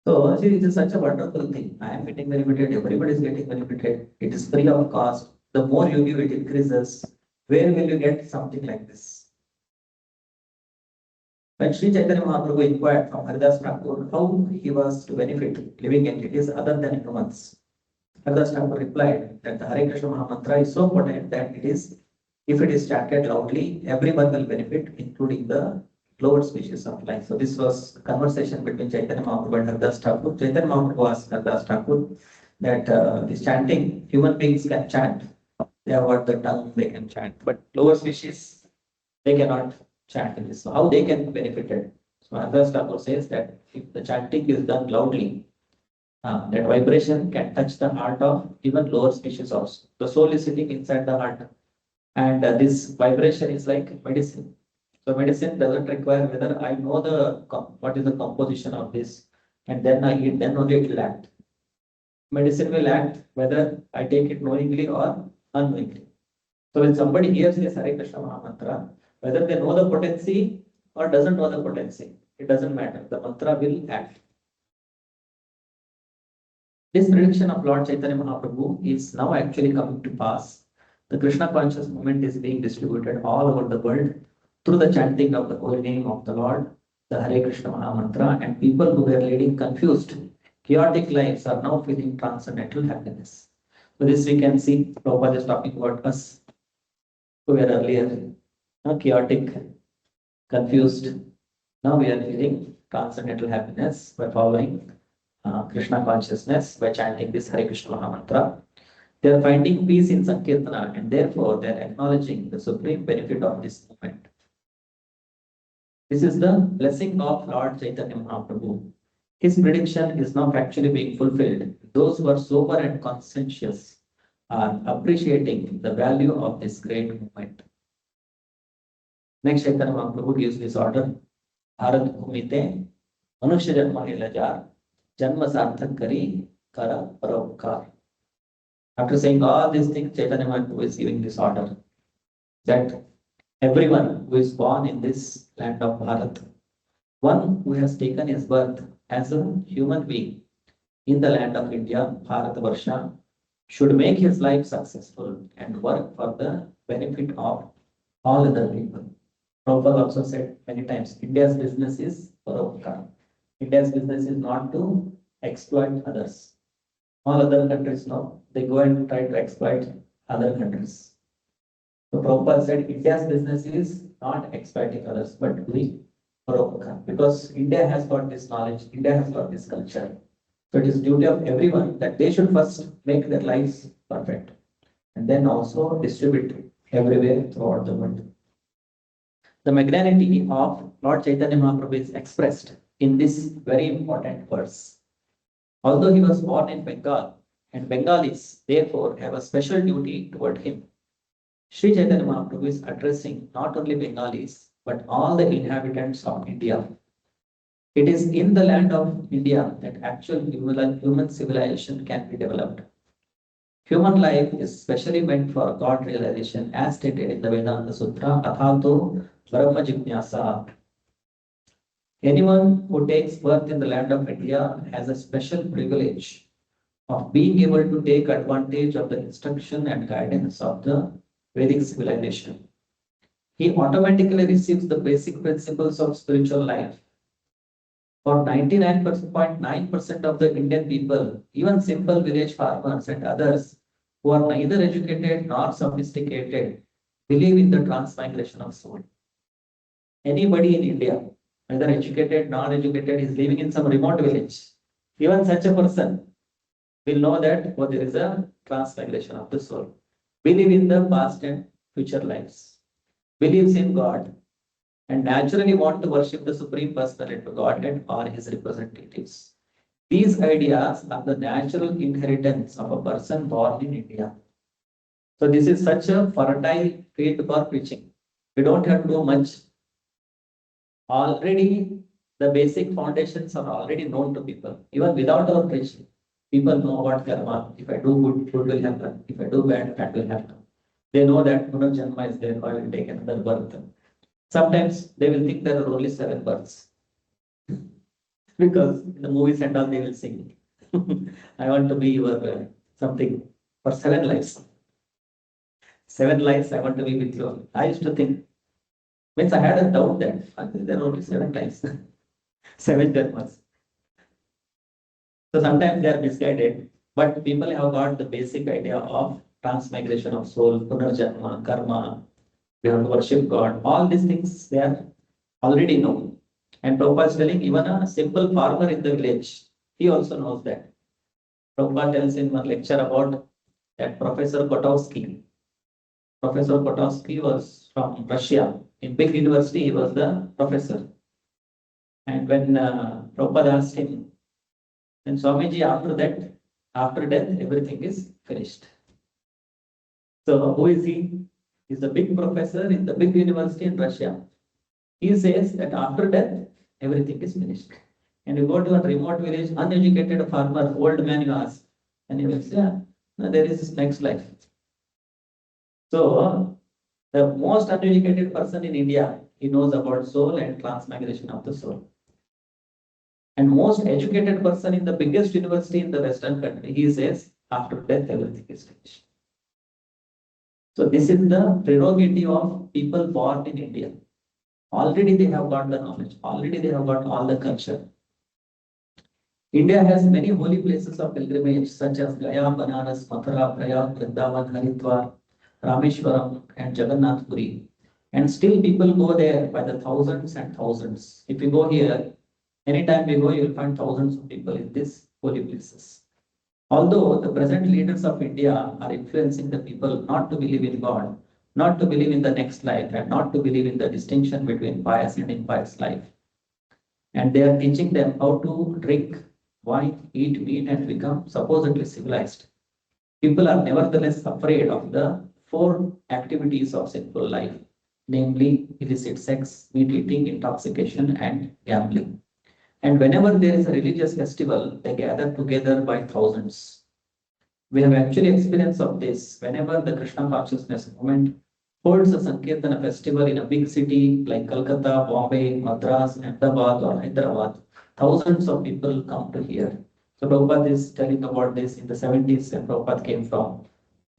So, see, it is such a wonderful thing. I am getting benefited, everybody is getting benefited. It is free of cost. The more you give, it increases. Where will you get something like this? When Sri Chaitanya Mahaprabhu inquired from Haridas Thakur how he was to benefit living entities other than humans, Haridas Thakur replied that the Hare Krishna Mahamantra is so potent that if it is chanted loudly, everyone will benefit, including the lower species of life. So this was a conversation between Chaitanya Mahaprabhu and Haridas Thakur. Chaitanya Mahaprabhu asked Haridas Thakur that this chanting, human beings can chant. They have got the tongue, they can chant. But lower species, they cannot chant in this. So how they can benefit it? So Haridas Thakur says that if the chanting is done loudly, that vibration can touch the heart of even lower species also. The soul is sitting inside the heart. And this vibration is like medicine. So medicine doesn't require whether I know what is the composition of this, and then I eat, then only it will act. Medicine will act whether I take it knowingly or unknowingly. So when somebody hears this Hare Krishna Mahamantra, whether they know the potency or doesn't know the potency, it doesn't matter. The mantra will act. This prediction of Lord Chaitanya Mahaprabhu is now actually coming to pass. The Krishna conscious movement is being distributed all over the world through the chanting of the holy name of the Lord, the Hare Krishna Maha Mantra, and people who were leading confused, chaotic lives are now feeling transcendental happiness. So this we can see, Prabhupada is talking about us who were earlier chaotic, confused. Now we are feeling transcendental happiness by following Krishna consciousness, by chanting this Hare Krishna Maha Mantra. They are finding peace in Sankirtana and therefore they are acknowledging the supreme benefit of this movement. This is the blessing of Lord Chaitanya Mahaprabhu. His prediction is now actually being fulfilled. Those who are sober and conscientious are appreciating the value of this great movement. Next, Chaitanya Mahaprabhu gives this order. Bharat Bhumite, Manusya Janma Hilajar, Janma Sarthak Kari, Kara Paropkar. After saying all these things, Chaitanya Mahaprabhu is giving this order that everyone who is born in this land of Bharat, one who has taken his birth as a human being in the land of India, Bharat Varsha, should make his life successful and work for the benefit of all other people. Prabhupada also said many times, India's business is paropkar. India's business is not to exploit others. All other countries know, they go and try to exploit other countries. So Prabhupada said India's business is not exploiting others, but doing paropkar. Because India has got this knowledge, India has got this culture. So it is duty of everyone that they should first make their lives perfect and then also distribute everywhere throughout the world. The magnanimity of Lord Chaitanya Mahaprabhu is expressed in this very important verse. Although he was born in Bengal, and Bengalis therefore have a special duty toward him, Sri Chaitanya Mahaprabhu is addressing not only Bengalis, but all the inhabitants of India. It is in the land of India that actual human civilization can be developed. Human life is specially meant for God realization as stated in the Vedanta Sutra, Athato Brahma Jijnasa. Anyone who takes birth in the land of India has a special privilege of being able to take advantage of the instruction and guidance of the Vedic civilization. He automatically receives the basic principles of spiritual life. For 99.9% of the Indian people, even simple village farmers and others who are neither educated nor sophisticated, believe in the transmigration of soul. Anybody in India, whether educated, non-educated, is living in some remote village. Even such a person will know that there is a transmigration of the soul. Believe in the past and future lives. Believes in God and naturally want to worship the Supreme Personality of Godhead or his representatives. These ideas are the natural inheritance of a person born in India. So this is such a fertile field for preaching. We don't have to do much. Already the basic foundations are already known to people. Even without our preaching, people know about karma. If I do good, good will happen. If I do bad, bad will happen. They know that Punarjanma is there, I will take another birth. Sometimes they will think there are only 7 births. Because in the movies and all they will sing. I want to be your something for 7 lives. 7 lives I want to be with you. I used to think, means I had a doubt that there are only 7 lives. 7 karmas. So sometimes they are misguided, but people have got the basic idea of transmigration of soul, punarjanma, karma. We have to worship God. All these things they are already known. And Prabhupada is telling even a simple farmer in the village, he also knows that. Prabhupada tells in one lecture about that Professor Kotowski. Professor Kotowski was from Russia. In big university, he was the professor. And when Prabhupada asked him, then Swamiji, after death, everything is finished. So who is he? He's a big professor in the big university in Russia. He says that after death, everything is finished. And you go to a remote village, uneducated farmer, old man you ask, and he will say, yeah, no, there is next life. So the most uneducated person in India, he knows about soul and transmigration of the soul. And most educated person in the biggest university in the Western country, he says, after death, everything is finished. So this is the prerogative of people born in India. Already they have got the knowledge. Already they have got all the culture. India has many holy places of pilgrimage such as Gaya, Banaras, Mathura, Prayag, Vrindavan, Haridwar, Rameshwaram and Jagannath Puri. And still people go there by the thousands and thousands. If you go here, anytime we go, you will find thousands of people in these holy places. Although the present leaders of India are influencing the people not to believe in God, not to believe in the next life, and not to believe in the distinction between pious and impious life. And they are teaching them how to drink wine, eat meat, and become supposedly civilized. People are nevertheless afraid of the four activities of sinful life, namely illicit sex, meat eating, intoxication, and gambling. And whenever there is a religious festival, they gather together by thousands. We have actually experience of this whenever the Krishna consciousness movement holds a Sankirtana festival in a big city like Calcutta, Bombay, Madras, Ahmedabad, or Hyderabad. Thousands of people come to hear. So Prabhupada is telling about this in the 70s when Prabhupada came from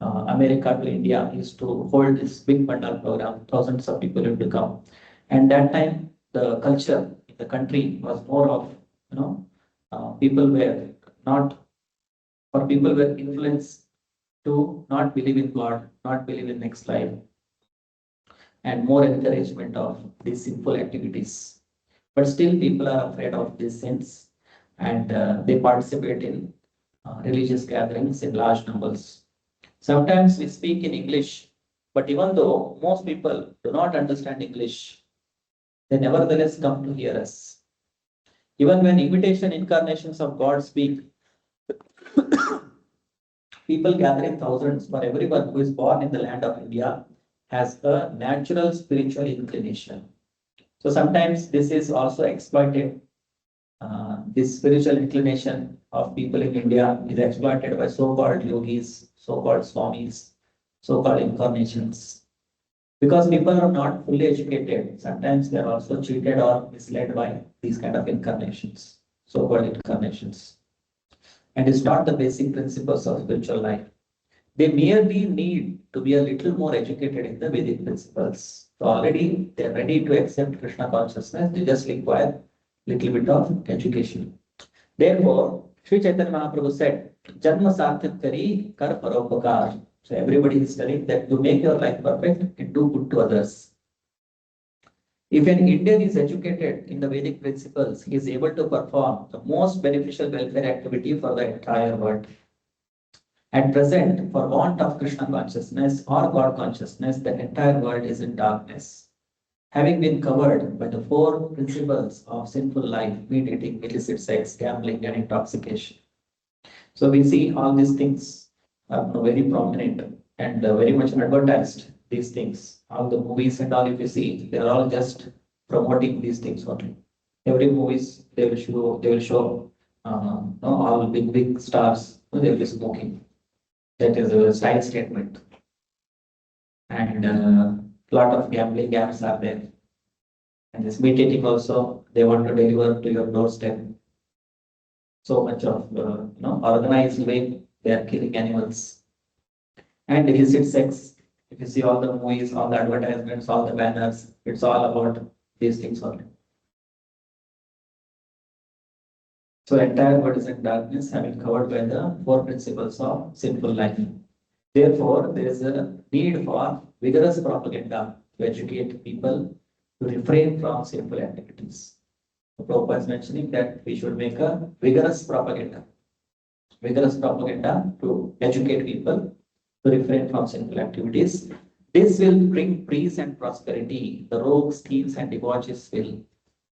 America to India. He used to hold this big Pandal program. Thousands of people used to come. And that time, the culture in the country was more of, people were not, or people were influenced to not believe in God, not believe in next life, and more encouragement of these sinful activities. But still, people are afraid of these sins and they participate in religious gatherings in large numbers. Sometimes we speak in English, but even though most people do not understand English, they nevertheless come to hear us. Even when imitation incarnations of God speak, people gather in thousands, for everyone who is born in the land of India has a natural spiritual inclination. So sometimes this is also exploited. This spiritual inclination of people in India is exploited by so-called yogis, so-called swamis, so-called incarnations. Because people are not fully educated, sometimes they are also cheated or misled by these kind of incarnations, so-called incarnations. And it's not the basic principles of spiritual life. They merely need to be a little more educated in the Vedic principles. So already they're ready to accept Krishna consciousness, they just require little bit of education. Therefore, Sri Chaitanya Mahaprabhu said, Janma sarthak kari kar paropakar. So everybody is telling that to make your life perfect and do good to others. If an Indian is educated in the Vedic principles, he is able to perform the most beneficial welfare activity for the entire world. At present, for want of Krishna consciousness or God consciousness, the entire world is in darkness. Having been covered by the four principles of sinful life, meat eating, illicit sex, gambling, and intoxication. So we see all these things are very prominent and very much advertised, these things. All the movies and all, if you see, they're all just promoting these things only. Every movies, they will show all big stars, they will be smoking. That is a style statement. And lot of gambling apps are there. And this meat eating also, they want to deliver to your doorstep. So much of organized way they are killing animals. And illicit sex, if you see all the movies, all the advertisements, all the banners, it's all about these things only. So entire world is in darkness, having covered by the four principles of sinful life. Therefore, there is a need for vigorous propaganda to educate people to refrain from sinful activities. The Prabhupada is mentioning that we should make a vigorous propaganda to educate people to refrain from sinful activities. This will bring peace and prosperity. The rogues, thieves, and debauches will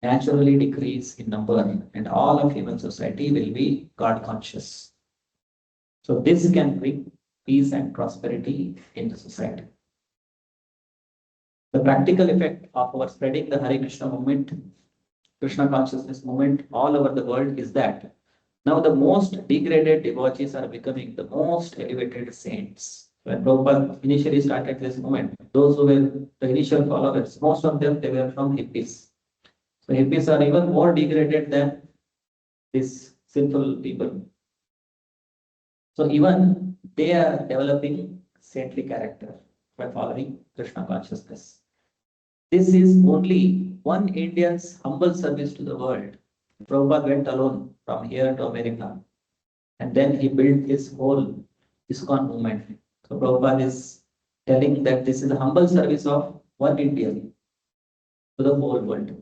naturally decrease in number, and all of human society will be God conscious. So this can bring peace and prosperity in the society. The practical effect of our spreading the Hare Krishna movement, Krishna consciousness movement all over the world is that now the most degraded devotees are becoming the most elevated saints. When Prabhupada initially started this movement, those who were the initial followers, most of them, they were from hippies. So hippies are even more degraded than these sinful people. So even they are developing saintly character by following Krishna consciousness. This is only one Indian's humble service to the world. Prabhupada went alone from here to America, and then he built his whole ISKCON movement. So Prabhupada is telling that this is a humble service of one Indian to the whole world.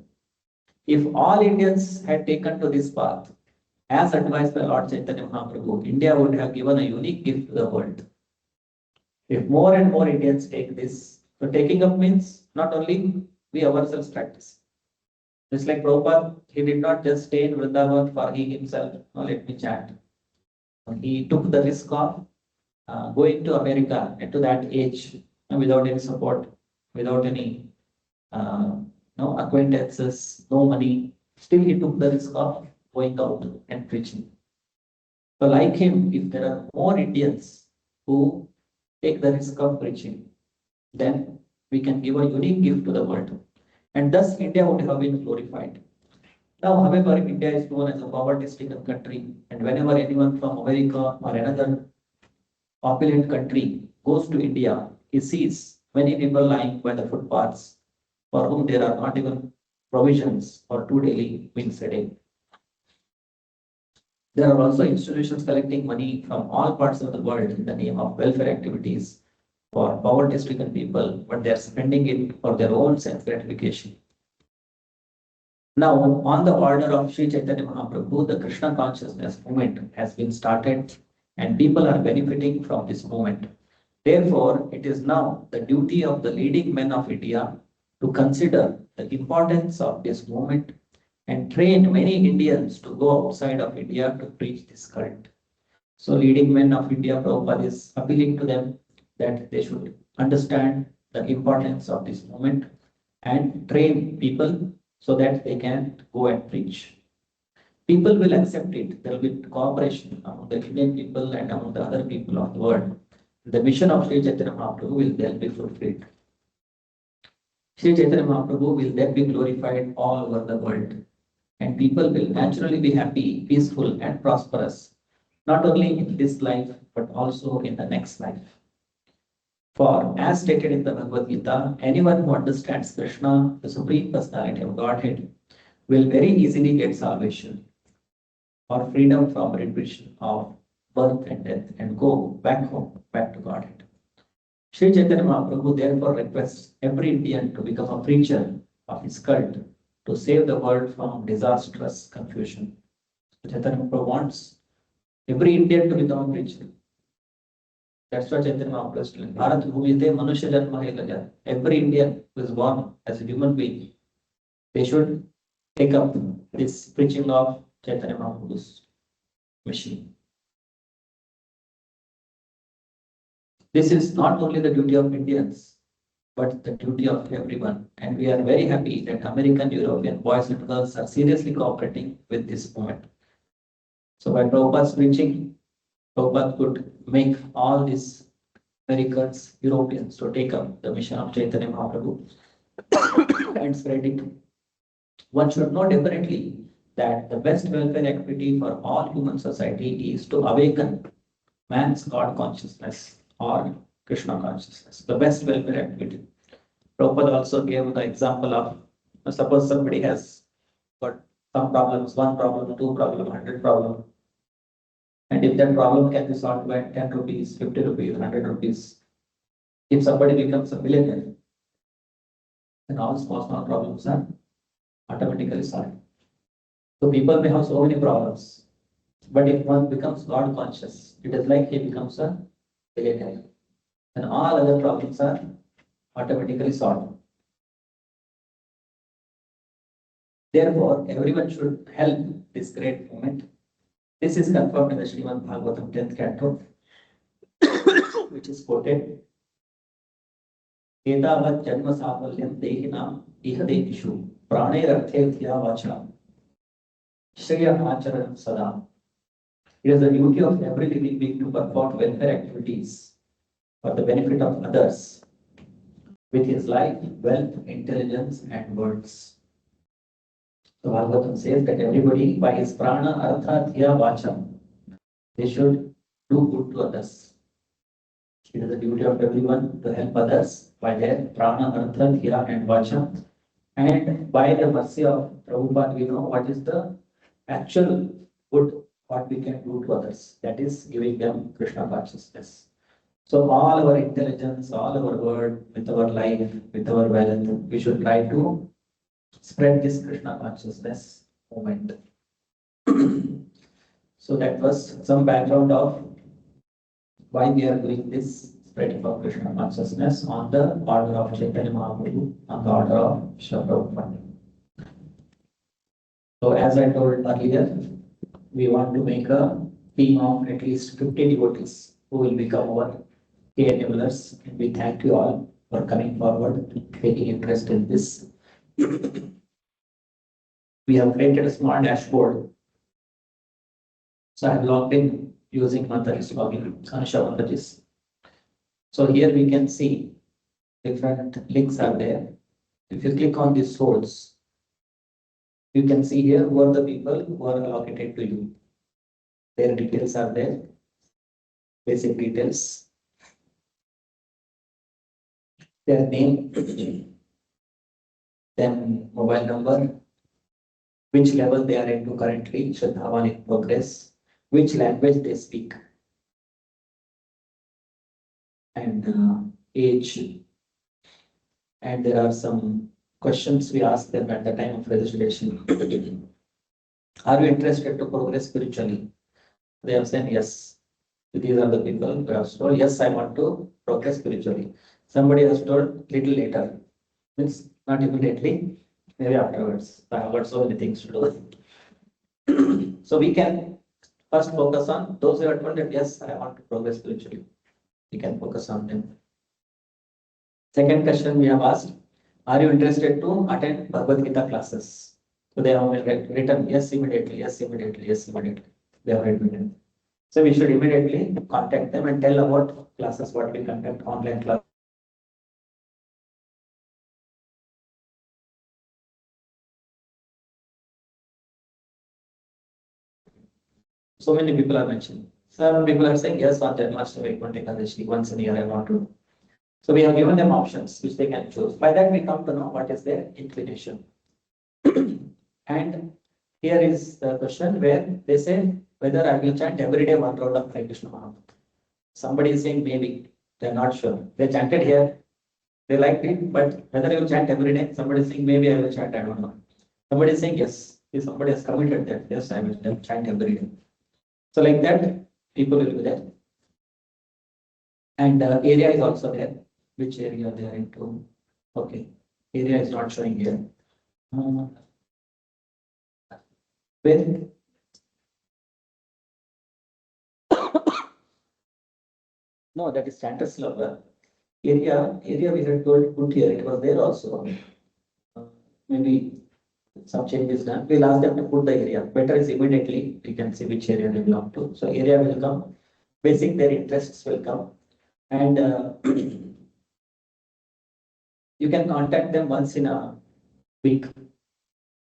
If all Indians had taken to this path, as advised by Lord Chaitanya Mahaprabhu, India would have given a unique gift to the world. If more and more Indians take this, so taking up means not only we ourselves practice. Just like Prabhupada, he did not just stay in Vrindavan for he himself, no, let me chant. He took the risk of going to America at that age without any support, without any no acquaintances, no money. Still, he took the risk of going out and preaching. So, like him, if there are more Indians who take the risk of preaching, then we can give a unique gift to the world. And thus, India would have been glorified. Now, however, India is known as a poverty-stricken country, and whenever anyone from America or another opulent country goes to India, he sees many people lying by the footpaths for whom there are not even provisions for 2 daily meals a day. There are also institutions collecting money from all parts of the world in the name of welfare activities for poverty-stricken people, but they are spending it for their own self-gratification. Now, on the order of Sri Chaitanya Mahaprabhu, the Krishna consciousness movement has been started and people are benefiting from this movement. Therefore, it is now the duty of the leading men of India to consider the importance of this movement and train many Indians to go outside of India to preach this current. So, leading men of India, Prabhupada is appealing to them that they should understand the importance of this movement and train people so that they can go and preach. People will accept it. There will be cooperation among the Indian people and among the other people of the world. The mission of Sri Chaitanya Mahaprabhu will then be fulfilled. Sri Chaitanya Mahaprabhu will then be glorified all over the world. And people will naturally be happy, peaceful, and prosperous, not only in this life, but also in the next life. For, as stated in the Bhagavad Gita, anyone who understands Krishna, the Supreme Personality of Godhead, will very easily get salvation or freedom from repetition of birth and death and go back home, back to Godhead. Sri Chaitanya Mahaprabhu therefore requests every Indian to become a preacher of his cult to save the world from disastrous confusion. Chaitanya Mahaprabhu wants every Indian to become a preacher. That's what Chaitanya Mahaprabhu is telling. Bharat Bhumite Manusya Janma Hai Laja. Every Indian who is born as a human being, they should take up this preaching of Chaitanya Mahaprabhu's mission. This is not only the duty of Indians, but the duty of everyone. And we are very happy that American, European boys and girls are seriously cooperating with this movement. So by Prabhupada's preaching, Prabhupada could make all these Americans, Europeans to take up the mission of Chaitanya Mahaprabhu and spread it. One should know definitely that the best welfare activity for all human society is to awaken man's God consciousness or Krishna consciousness, the best welfare activity. Prabhupada also gave the example of, suppose somebody has got some problems, 1 problem, 2 problem, 100 problem. And if that problem can be solved by 10 rupees, 50 rupees, 100 rupees, if somebody becomes a millionaire, then all small problems are automatically solved. So people may have so many problems, but if one becomes God conscious, it is like he becomes a millionaire. And all other problems are automatically solved. Therefore, everyone should help this great movement. This is confirmed in the Srimad Bhagavatam 10th canto, which is quoted. Etavat janma safalyam dehinam ihadeshu pranayarthethya vacha shreya acharanam sada. It is the duty of every living being to perform welfare activities for the benefit of others with his life, wealth, intelligence, and words. So Bhagavatam says that everybody by his prana, artha, dhiya, vacha, they should do good to others. It is the duty of everyone to help others by their prana, artha, dhiya, and vacha. And by the mercy of Prabhupada, we know what is the actual good what we can do to others. That is giving them Krishna consciousness. So all our intelligence, all our word, with our life, with our wealth, we should try to spread this Krishna consciousness movement. So that was some background of why we are doing this spreading of Krishna consciousness on the order of Chaitanya Mahaprabhu, on the order of Srila Prabhupada. So as I told earlier, we want to make a team of at least 50 devotees who will become our key enablers. And we thank you all for coming forward, taking interest in this. We have created a small dashboard. So I have logged in using Mataji's login, Anusha Mataji's. So here we can see different links are there. If you click on this source, you can see here who are the people who are allocated to you. Their details are there, basic details, their name, then mobile number, which level they are into currently, Shraddhavan in progress, which language they speak, and age. And there are some questions we ask them at the time of registration. Are you interested to progress spiritually? They have said yes. These are the people who have told, yes, I want to progress spiritually. Somebody has told little later, means not immediately, maybe afterwards. I have got so many things to do. So we can first focus on those who have told that yes, I want to progress spiritually. We can focus on them. Second question we have asked, are you interested to attend Bhagavad Gita classes? So they have written yes immediately, yes immediately, yes immediately. They have written. So we should immediately contact them and tell about classes, what we conduct, online class. So many people are mentioning. Some people are saying, yes, on Janmashtami, Ekadashi, once in a year I want to. So we have given them options which they can choose. By that we come to know what is their inclination. And here is the question where they say whether I will chant every day one round of Hare Krishna Mahamantra. Somebody is saying maybe, they're not sure. They chanted here, they liked it, but whether you will chant every day, somebody is saying maybe I will chant, I don't know. Somebody is saying yes, if somebody has committed that, yes, I will chant every day. So like that, people will be there. And area is also there, which area they are into. Okay, area is not showing here. Where? No, that is status lover. Area we had told put here, it was there also. Maybe some changes done. We'll ask them to put the area. Better is immediately we can see which area they belong to. So area will come. Basic their interests will come. And you can contact them once in a week.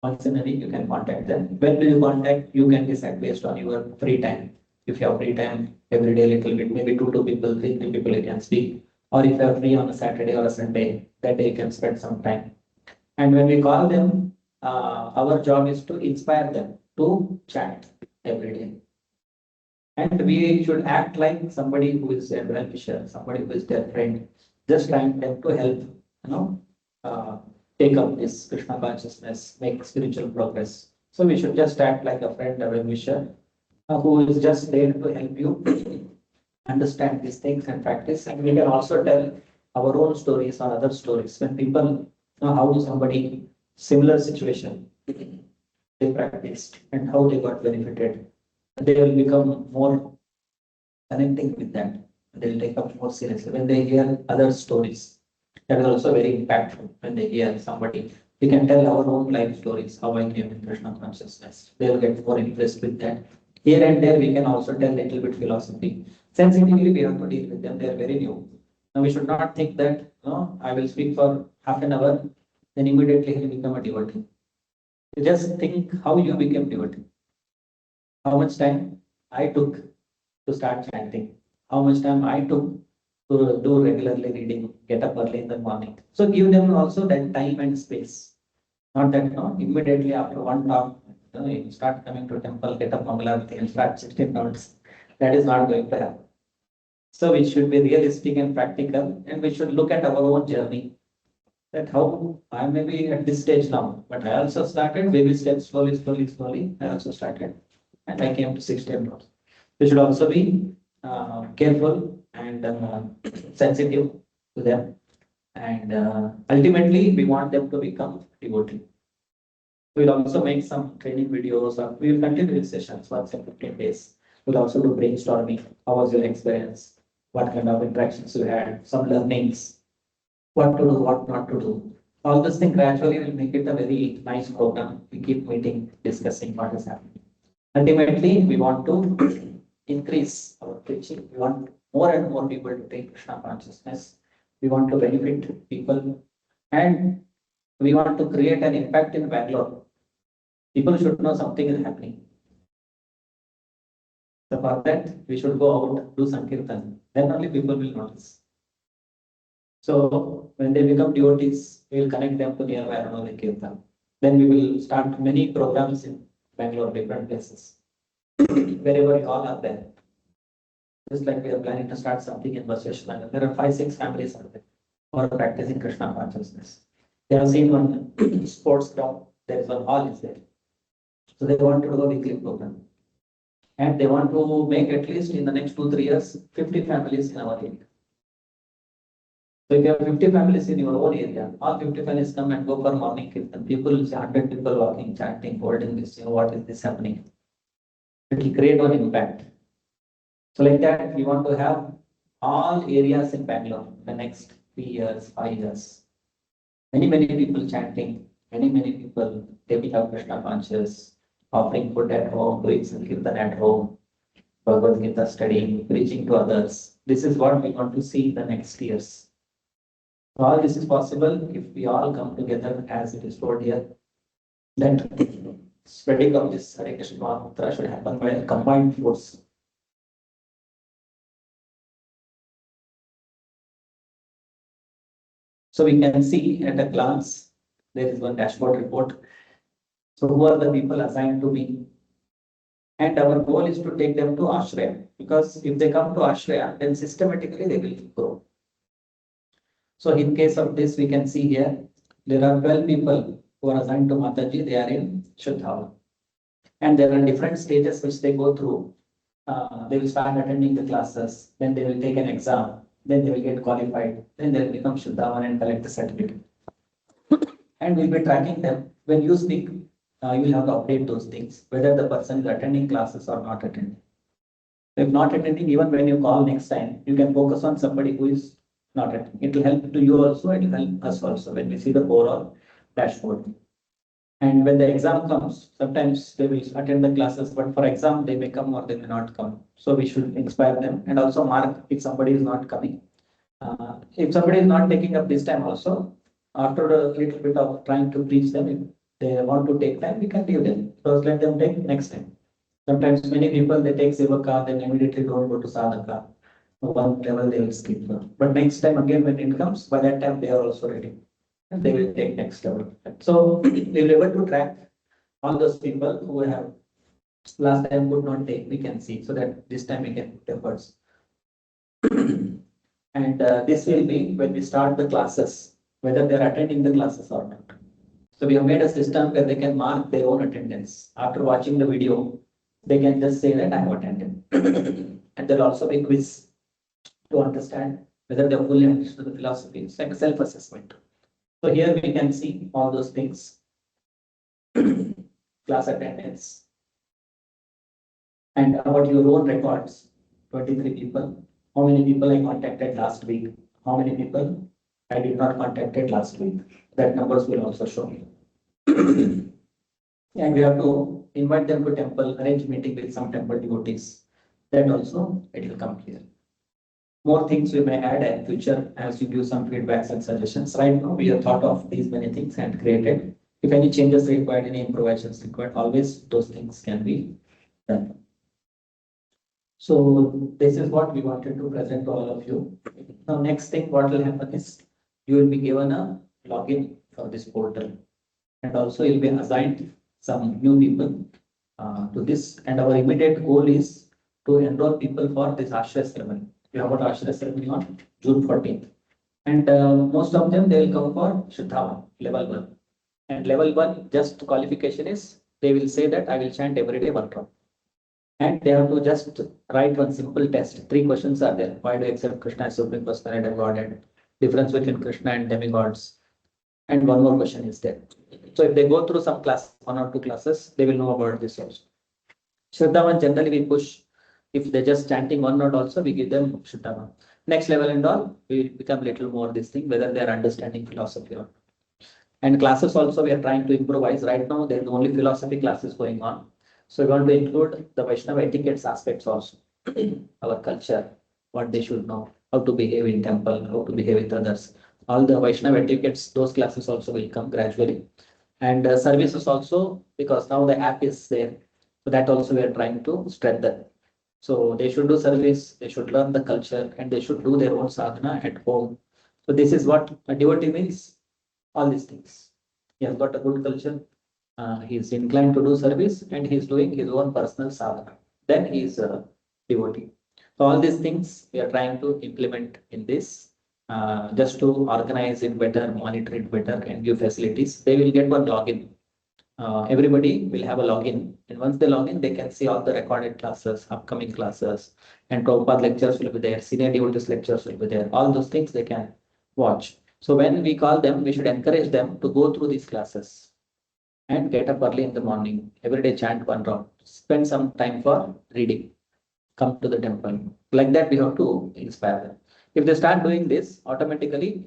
Once in a week you can contact them. When will you contact? You can decide based on your free time. If you have free time every day, little bit, maybe two people, three people you can speak. Or if you are free on a Saturday or a Sunday, that day you can spend some time. And when we call them, our job is to inspire them to chant every day. And we should act like somebody who is a well-wisher, somebody who is their friend, just trying them to help, take up this Krishna consciousness, make spiritual progress. So we should just act like a friend, a well-wisher, who is just there to help you understand these things and practice. And we can also tell our own stories or other stories. When people know how somebody similar situation they practiced and how they got benefited, they will become more connecting with that. They will take up more seriously when they hear other stories. That is also very impactful when they hear somebody. We can tell our own life stories, how I came in Krishna consciousness. They will get more impressed with that. Here and there, we can also tell little bit philosophy. Sensitively, we have to deal with them. They are very new. Now, we should not think that, I will speak for half an hour, then immediately he will become a devotee. You just think how you became devotee. How much time I took to start chanting. How much time I took to do regularly reading, get up early in the morning. So give them also that time and space. Not that, immediately after one talk, you start coming to temple, get up Mangalarti and start 16 rounds. That is not going to happen. So we should be realistic and practical, and we should look at our own journey. That how I may be at this stage now, but I also started baby steps, slowly. I also started, and I came to 16 rounds. We should also be careful and sensitive to them. And ultimately, we want them to become devotee. We'll also make some training videos, or we'll continue with sessions once in 15 days. We'll also do brainstorming. How was your experience? What kind of interactions you had? Some learnings. What to do, what not to do. All this thing gradually will make it a very nice program. We keep meeting, discussing what is happening. Ultimately, we want to increase our preaching. We want more and more people to take Krishna consciousness. We want to benefit people, and we want to create an impact in Bangalore. People should know something is happening. So for that, we should go out, do Sankirtan. Then only people will notice. So when they become devotees, we will connect them to nearby Aranoli Kirtan. Then we will start many programs in Bangalore, different places. Wherever you all are there. Just like we are planning to start something in Basveshwar. There are 5-6 families out there who are practicing Krishna consciousness. They have seen one sports ground, there is one hall is there. So they want to do a weekly program. And they want to make at least in the next 2-3 years, 50 families in our area. So if you have 50 families in your own area, all 50 families come and go for morning kirtan. People will see 100 people walking, chanting, holding this, what is this happening? It will create an impact. So like that, we want to have all areas in Bangalore in the next 3 years, 5 years. Many people chanting, many people taking up Krishna conscious, offering food at home, doing Sankirtan at home, Bhagavad Gita studying, preaching to others. This is what we want to see in the next years. So all this is possible if we all come together as it is told here. That spreading of this Hare Krishna mantra should happen by a combined force. So we can see at a glance, there is one dashboard report. So who are the people assigned to me? And our goal is to take them to Ashraya, because if they come to Ashraya, then systematically they will grow. So in case of this, we can see here, there are 12 people who are assigned to Mataji, they are in Shuddhava. And there are different stages which they go through. They will start attending the classes, then they will take an exam, then they will get qualified, then they will become Shuddhavan and collect the certificate. And we'll be tracking them. When you speak, you will have to update those things, whether the person is attending classes or not attending. If not attending, even when you call next time, you can focus on somebody who is not attending. It will help to you also, it will help us also when we see the overall dashboard. And when the exam comes, sometimes they will attend the classes, but for exam, they may come or they may not come. So we should inspire them and also mark if somebody is not coming. If somebody is not taking up this time also, after a little bit of trying to preach them, if they want to take time, we can leave them. First, let them take next time. Sometimes many people, they take Sevaka, then immediately don't go to Sadhaka. One level they will skip. But next time again, when it comes, by that time they are also ready. And they will take next level. So we will be able to track all those people who have last time could not take, we can see, so that this time we can put efforts. And this will be when we start the classes, whether they are attending the classes or not. So we have made a system where they can mark their own attendance. After watching the video, they can just say that I have attended. And there will also be quiz to understand whether they have fully understood the philosophy. It's like a self-assessment. So here we can see all those things. Class attendance. And about your own records, 23 people. How many people I contacted last week? How many people I did not contacted last week? That numbers will also show me. And we have to invite them to temple, arrange meeting with some temple devotees. That also it will come clear. More things we may add in future as you give some feedbacks and suggestions. Right now we have thought of these many things and created. If any changes required, any improvisations required, always those things can be done. So this is what we wanted to present to all of you. Now, next thing what will happen is you will be given a login for this portal. And also you'll be assigned some new people to this. And our immediate goal is to enroll people for this Ashraya ceremony. We have got Ashraya ceremony on June 14th. And most of them, they will come for Shuddhavan, level 1. And level 1, just qualification is, they will say that I will chant every day one round. And they have to just write one simple test. 3 questions are there. Why do you accept Krishna as Supreme Personality and Godhead? Difference between Krishna and demigods. And one more question is there. So if they go through some class, 1 or 2 classes, they will know about this also. Shraddhavan generally we push, if they're just chanting one note also, we give them Shraddhavan. Next level and all, we become little more this thing, whether they are understanding philosophy or not. And classes also we are trying to improvise. Right now, there is only philosophy classes going on. So we want to include the Vaishnava etiquettes aspects also. Our culture, what they should know, how to behave in temple, how to behave with others. All the Vaishnava etiquettes, those classes also will come gradually. And services also, because now the app is there. So that also we are trying to strengthen. So they should do service, they should learn the culture, and they should do their own sadhana at home. So this is what a devotee means, all these things. He has got a good culture. He is inclined to do service and he is doing his own personal sadhana. Then he is a devotee. So all these things we are trying to implement in this, just to organize it better, monitor it better, and give facilities. They will get one login. Everybody will have a login, and once they log in, they can see all the recorded classes, upcoming classes, and Prabhupada lectures will be there, senior devotees lectures will be there. All those things they can watch. So when we call them, we should encourage them to go through these classes and get up early in the morning. Every day chant one round. Spend some time for reading. Come to the temple. Like that, we have to inspire them. If they start doing this, automatically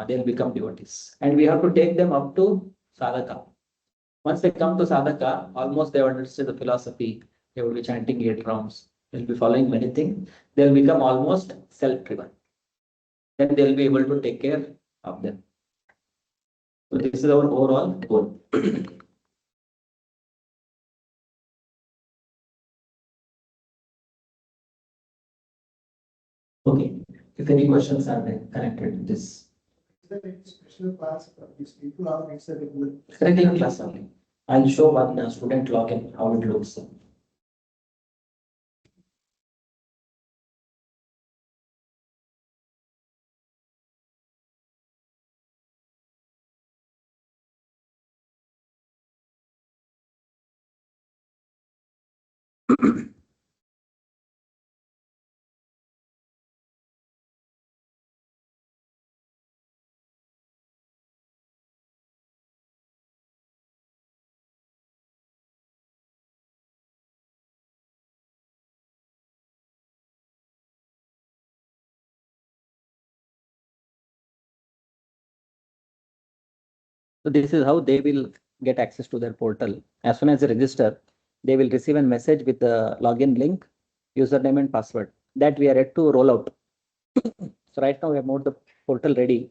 they'll become devotees. And we have to take them up to sadhaka. Once they come to sadhaka, almost they will understand the philosophy. They will be chanting 8 rounds. They'll be following many things. They'll become almost self-driven. Then they'll be able to take care of them. So this is our overall goal. Okay, if any questions are there connected to this. Is there any special class for these people or is there a Regular class only. I'll show one student login, how it looks. So this is how they will get access to their portal. As soon as they register, they will receive a message with the login link, username and password that we are yet to roll out. So right now we have made the portal ready.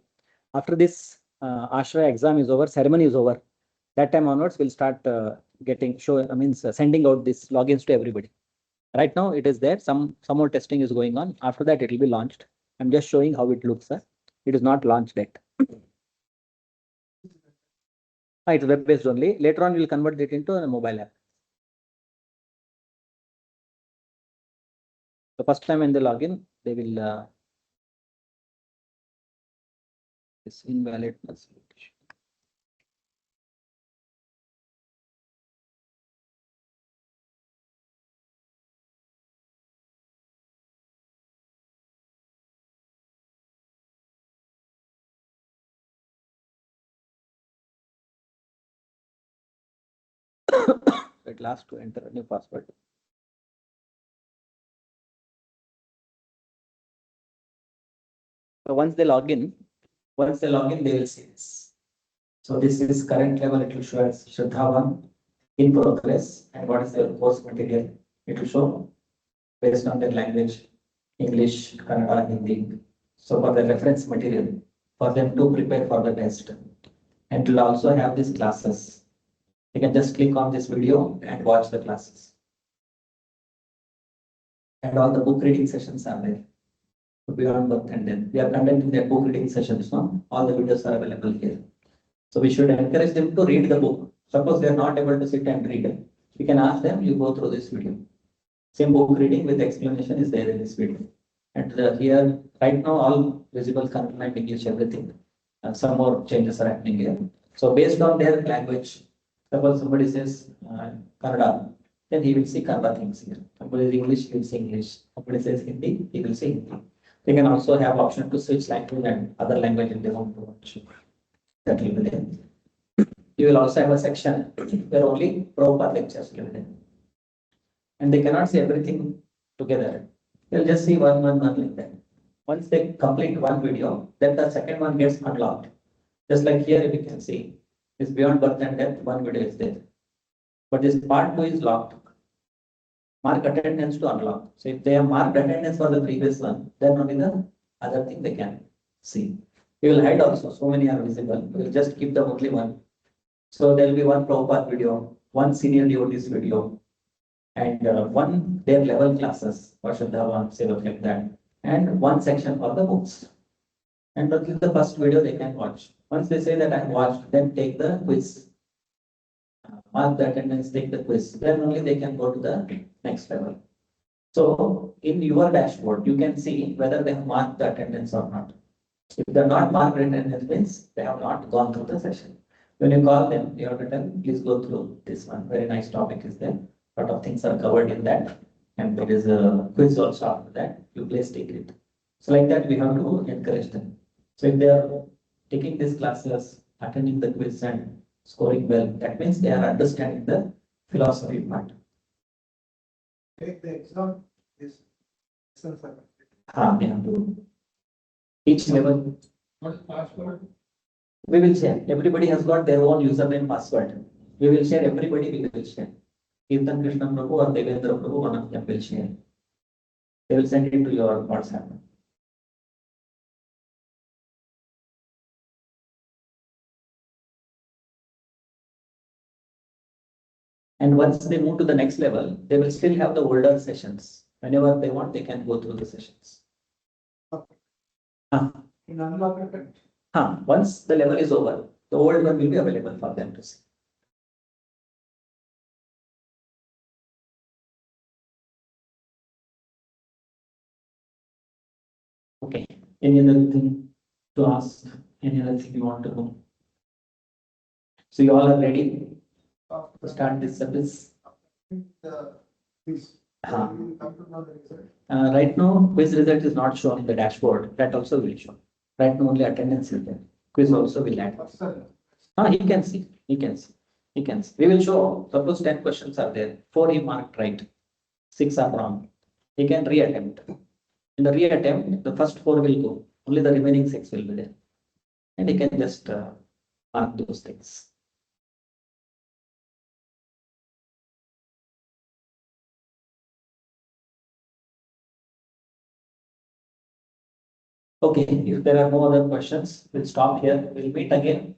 After this Ashraya exam is over, ceremony is over, that time onwards we'll start sending out these logins to everybody. Right now it is there. Some more testing is going on. After that it will be launched. I'm just showing how it looks. It is not launched yet. It's web-based only. Later on, we'll convert it into a mobile app. The first time when they log in, they will it's invalid facilitation. At last to enter a new password. So once they log in, they will see this. So this is current level. It will show as Shraddhavan in progress, and what is their course material. It will show based on their language, English, Kannada, Hindi. So for the reference material, for them to prepare for the test. And it will also have these classes. You can just click on this video and watch the classes. And all the book reading sessions are there. Beyond birth and death. We are conducting their book reading sessions now. All the videos are available here. So we should encourage them to read the book. Suppose they are not able to sit and read, we can ask them, you go through this video. Same book reading with explanation is there in this video. And here, right now, all visible Kannada, English, everything. Some more changes are happening here. So based on their language, suppose somebody says Kannada, then he will see Kannada things here. Somebody is English, he will see English. Somebody says Hindi, he will see Hindi. They can also have option to switch language and other language if they want to watch. That will be there. You will also have a section where only Prabhupada lectures will be there. And they cannot see everything together. They'll just see one like that. Once they complete one video, then the second one gets unlocked. Just like here, we can see this beyond birth and death, one video is there. But this part 2 is locked. Mark attendance to unlock. So if they have marked attendance for the previous one, then only the other thing they can see. We will hide also, so many are visible. We will just keep them only one. So there will be one Prabhupada video, one senior devotees video, and one their level classes, Vasudhava, Sevak, like that, and one section for the books. And until the first video they can watch. Once they say that I watched, then take the quiz. Mark the attendance, take the quiz. Then only they can go to the next level. So in your dashboard, you can see whether they have marked the attendance or not. If they're not marked attendance, means they have not gone through the session. When you call them, you have to tell, please go through this one. Very nice topic is there. A lot of things are covered in that. And there is a quiz also after that. You please take it. So like that, we have to encourage them. So if they are taking these classes, attending the quiz and scoring well, that means they are understanding the philosophy part. Take the exam, this. We have to. Each level. What password? We will share. Everybody has got their own username password. We will share. Everybody we will share. Kirtan Krishna Prabhu or Devendra Prabhu, one of them will share. They will send it to your WhatsApp. And once they move to the next level, they will still have the older sessions. Whenever they want, they can go through the sessions. In unlocked. Once the level is over, the old one will be available for them to see. Okay, any other thing to ask? Any other thing you want to know? So you all are ready to start this service? This. Huh. You come to know the result. Right now, quiz result is not shown in the dashboard. That also will show. Right now, only attendance is there. Quiz also will add. What's the? He can see. He can see. He can see. We will show. Suppose 10 questions are there. 4 he marked right. 6 are wrong. He can reattempt. In the reattempt, the first 4 will go. Only the remaining 6 will be there. And he can just mark those things. Okay, if there are no other questions, we'll stop here. We'll meet again.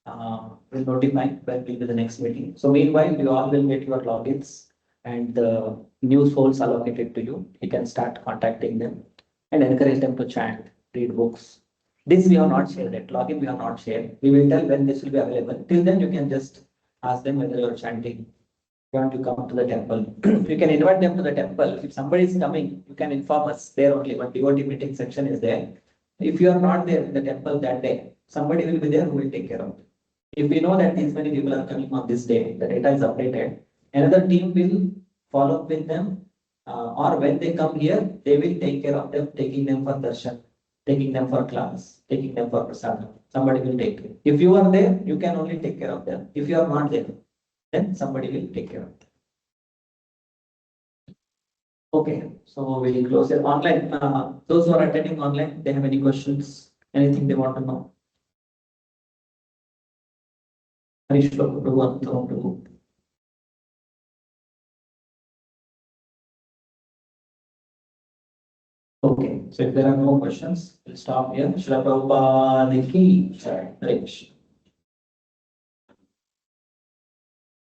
We'll notify when will be the next meeting. So meanwhile, you all will get your logins and the news holes allocated to you. You can start contacting them and encourage them to chant, read books. This we have not shared yet. Login we have not shared. We will tell when this will be available. Till then, you can just ask them whether you are chanting. You want to come to the temple. You can invite them to the temple. If somebody is coming, you can inform us there only. One devotee meeting section is there. If you are not there in the temple that day, somebody will be there who will take care of it. If we know that these many people are coming on this day, the data is updated, another team will follow up with them, or when they come here, they will take care of them, taking them for darshan, taking them for class, taking them for prasadam. Somebody will take care. If you are there, you can only take care of them. If you are not there, then somebody will take care of them. Okay, so we'll close it online. Those who are attending online, they have any questions, anything they want to know? Harish Prabhu. Okay, so if there are no questions, we'll stop here. Shri Prabhupada ki jai. Hare Krishna.